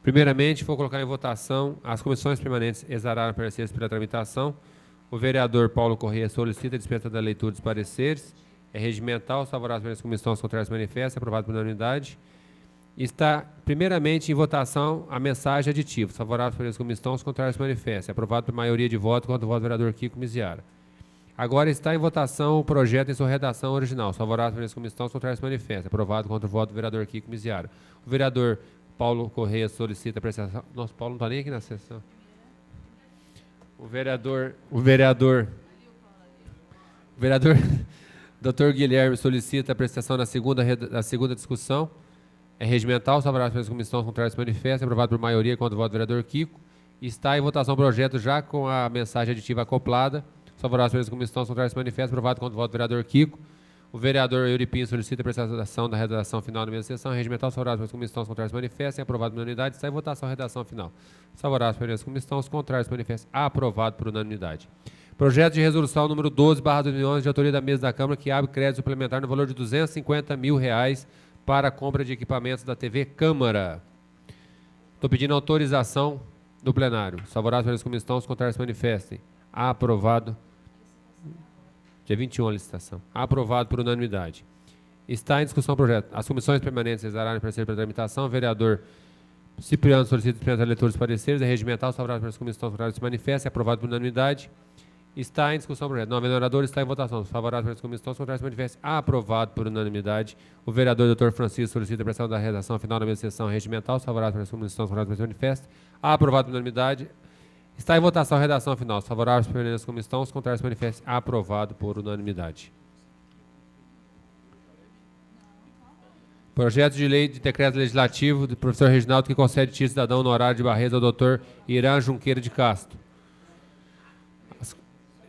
Primeiramente, vou colocar em votação as comissões permanentes exararam pareceres pela tramitação. O vereador Paulo Correia solicita a dispensa da leitura dos pareceres. É regimental. Os favoráveis pelas comissões, os contrários manifestam. Aprovado por unanimidade. Está, primeiramente, em votação a mensagem aditiva. Os favoráveis pelas comissões, os contrários manifestam. Aprovado por maioria de votos contra o voto do vereador Kiko Miziara. Agora está em votação o projeto em sua redação original. Os favoráveis pelas comissões, os contrários manifestam. Aprovado contra o voto do vereador Kiko Miziara. O vereador Paulo Correia solicita a apreciação. Nossa, Paulo não está nem aqui na sessão. O vereador Dr. Guilherme solicita a apreciação na segunda discussão. É regimental. Os favoráveis pelas comissões, os contrários manifestam. Aprovado por maioria contra o voto do vereador Kiko. Está em votação o projeto já com a mensagem aditiva acoplada. Os favoráveis pelas comissões, os contrários manifestam. Aprovado contra o voto do vereador Kiko. O vereador Euripinho solicita a apreciação da redação final da mesma sessão. Regimental, os favoráveis pelas comissões, os contrários manifestam. Aprovado por unanimidade. Está em votação a redação final. Os favoráveis pelas comissões, os contrários manifestam. Aprovado por unanimidade. Projeto de resolução número 12/2011, de autoria da mesa da Câmara, que abre crédito suplementar no valor de R$ 250 mil para a compra de equipamentos da TV Câmara. Estou pedindo autorização do plenário. Os favoráveis permaneçam como estão, os contrários se manifestem. Aprovado. Dia 21 a licitação. Aprovado por unanimidade. Está em discussão o projeto. As comissões permanentes exararem parecer para tramitação. O vereador Cipriano solicita dispensa da leitura dos pareceres. É regimental. Os favoráveis permaneçam como estão, os contrários se manifestem. Aprovado por unanimidade. Está em discussão o projeto. Não havendo orador, está em votação. Os favoráveis permaneçam como estão, os contrários se manifestem. Aprovado por unanimidade. O vereador Dr. Francisco solicita a prestação da redação final da mesma sessão regimental. Os favoráveis permaneçam como estão, os contrários se manifestem. Aprovado por unanimidade. Está em votação a redação final. Os favoráveis permaneçam como estão, os contrários se manifestem. Aprovado por unanimidade. Projeto de lei de decreto legislativo do professor Reginaldo que concede título cidadão honorário de Barretos ao doutor Irã Junqueira de Castro.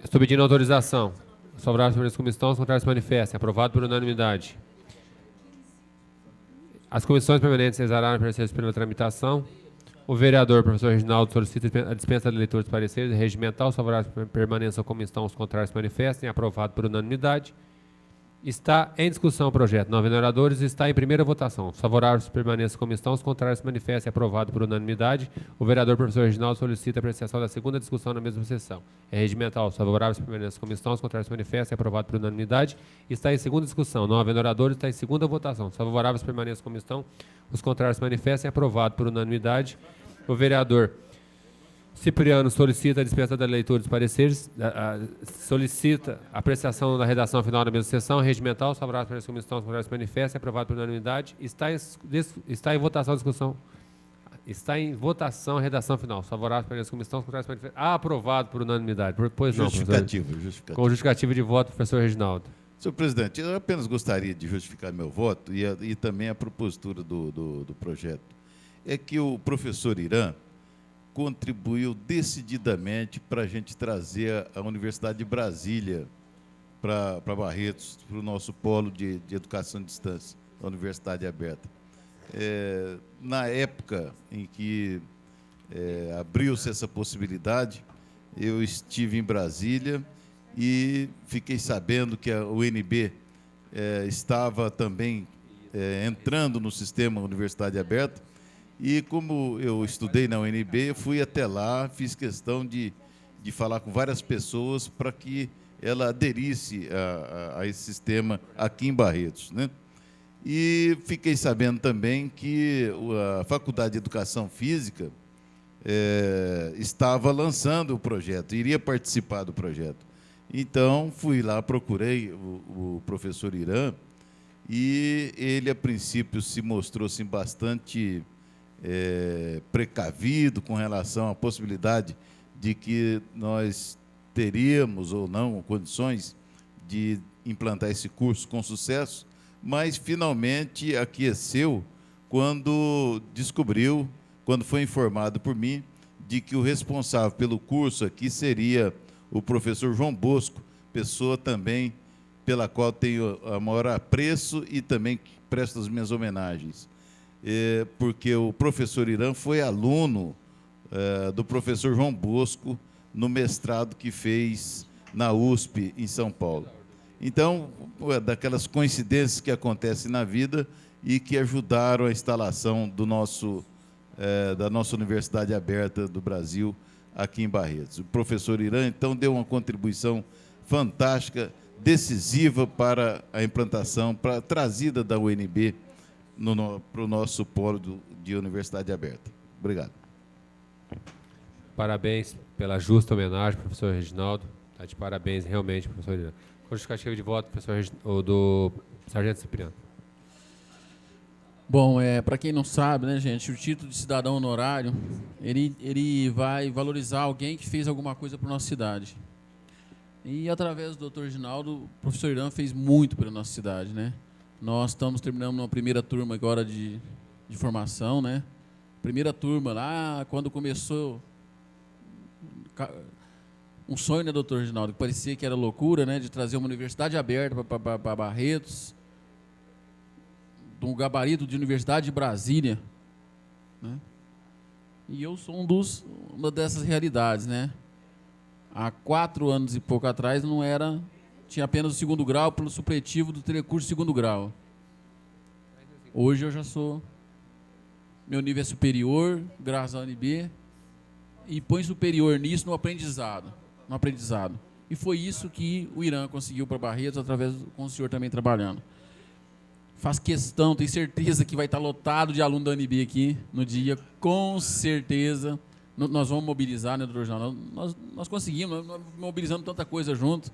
Estou pedindo autorização. Os favoráveis permaneçam como estão, os contrários se manifestem. Aprovado por unanimidade. As comissões permanentes exararem pareceres pela tramitação. O vereador, professor Reginaldo, solicita a dispensa da leitura dos pareceres regimental. Os favoráveis permaneçam como estão, os contrários se manifestem. Aprovado por unanimidade. Está em discussão o projeto. Não havendo oradores, está em primeira votação. Os favoráveis permaneçam como estão, os contrários se manifestem. Aprovado por unanimidade. O vereador, professor Reginaldo, solicita a apreciação da segunda discussão na mesma sessão. É regimental. Os favoráveis permaneçam como estão, os contrários se manifestem. Aprovado por unanimidade. Está em segunda discussão. Não havendo oradores, está em segunda votação. Os favoráveis permaneçam como estão, os contrários se manifestem. Aprovado por unanimidade. O vereador Cipriano solicita a dispensa da leitura dos pareceres, solicita a apreciação da redação final da mesma sessão, regimental, os favoráveis permanecem como estão, os contrários se manifestem, aprovado por unanimidade. Está em votação a discussão. Está em votação a redação final. Os favoráveis permanecem como estão, os contrários se manifestem. Aprovado por unanimidade. Pois não, Justificativa. Com justificativa de voto, professor Reginaldo. Senhor presidente, eu apenas gostaria de justificar meu voto e também a propositura do projeto. É que o professor Irã contribuiu decididamente para a gente trazer a Universidade de Brasília para Barretos, para o nosso polo de educação à distância, da Universidade Aberta. Na época em que abriu-se essa possibilidade, eu estive em Brasília e fiquei sabendo que a UNB estava também entrando no sistema Universidade Aberta. E como eu estudei na UNB, eu fui até lá, fiz questão de falar com várias pessoas para que ela aderisse a esse sistema aqui em Barretos, né? E fiquei sabendo também que a Faculdade de Educação Física estava lançando o projeto, iria participar do projeto. Então, fui lá, procurei o professor Irã e ele, a princípio, se mostrou assim, bastante precavido com relação à possibilidade de que nós teríamos ou não condições de implantar esse curso com sucesso, mas finalmente aqueceu quando descobriu, quando foi informado por mim, de que o responsável pelo curso aqui seria o professor João Bosco, pessoa também pela qual tenho a maior apreço e também presto as minhas homenagens. Porque o professor Irã foi aluno do professor João Bosco no mestrado que fez na USP, em São Paulo. Então, daquelas coincidências que acontecem na vida e que ajudaram a instalação da nossa Universidade Aberta do Brasil, aqui em Barretos. O professor Irã, então, deu uma contribuição fantástica, decisiva para a implantação, para a trazida da UNB para o nosso polo de Universidade Aberta. Obrigado. Parabéns pela justa homenagem, professor Reginaldo. Está de parabéns, realmente, professor Irã. Com justificativa de voto, do sargento Cipriano. Bom, para quem não sabe, né, gente, o título de cidadão honorário, ele vai valorizar alguém que fez alguma coisa para a nossa cidade. E, através do Dr. Reginaldo, o professor Irã fez muito pela nossa cidade, né? Nós estamos terminando uma primeira turma agora de formação, né? Primeira turma lá, quando começou um sonho, né, doutor Reginaldo, que parecia que era loucura, né, de trazer uma universidade aberta para Barretos, de um gabarito de Universidade de Brasília, né? E eu sou uma dessas realidades, né? Há 4 anos e pouco atrás tinha apenas o segundo grau pelo supletivo do telecurso segundo grau. Hoje eu já sou meu nível é superior, graças à UNB, e põe superior nisso no aprendizado. E foi isso que o Irã conseguiu para Barretos, através com o senhor também trabalhando. Faz questão, tenho certeza que vai estar lotado de aluno da UNB aqui no dia, com certeza. Nós vamos mobilizar, né, doutor Jornal? Nós conseguimos, nós mobilizando tanta coisa junto,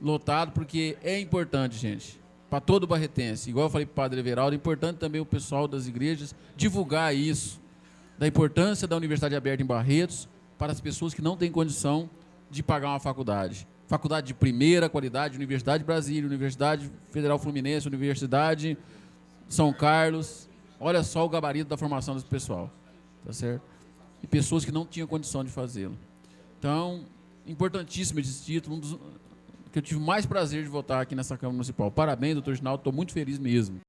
lotado, porque é importante, gente, para todo barretense. Igual eu falei para o padre Everaldo, é importante também o pessoal das igrejas divulgar isso, da importância da Universidade Aberta em Barretos para as pessoas que não têm condição de pagar uma faculdade. Faculdade de primeira qualidade, Universidade de Brasília, Universidade Federal Fluminense, Universidade São Carlos. Olha só o gabarito da formação desse pessoal, tá certo? E pessoas que não tinham condição de fazê-lo. Então, importantíssimo esse título, que eu tive mais prazer de votar aqui nessa Câmara Municipal. Parabéns, doutor Ginaldo, estou muito feliz mesmo.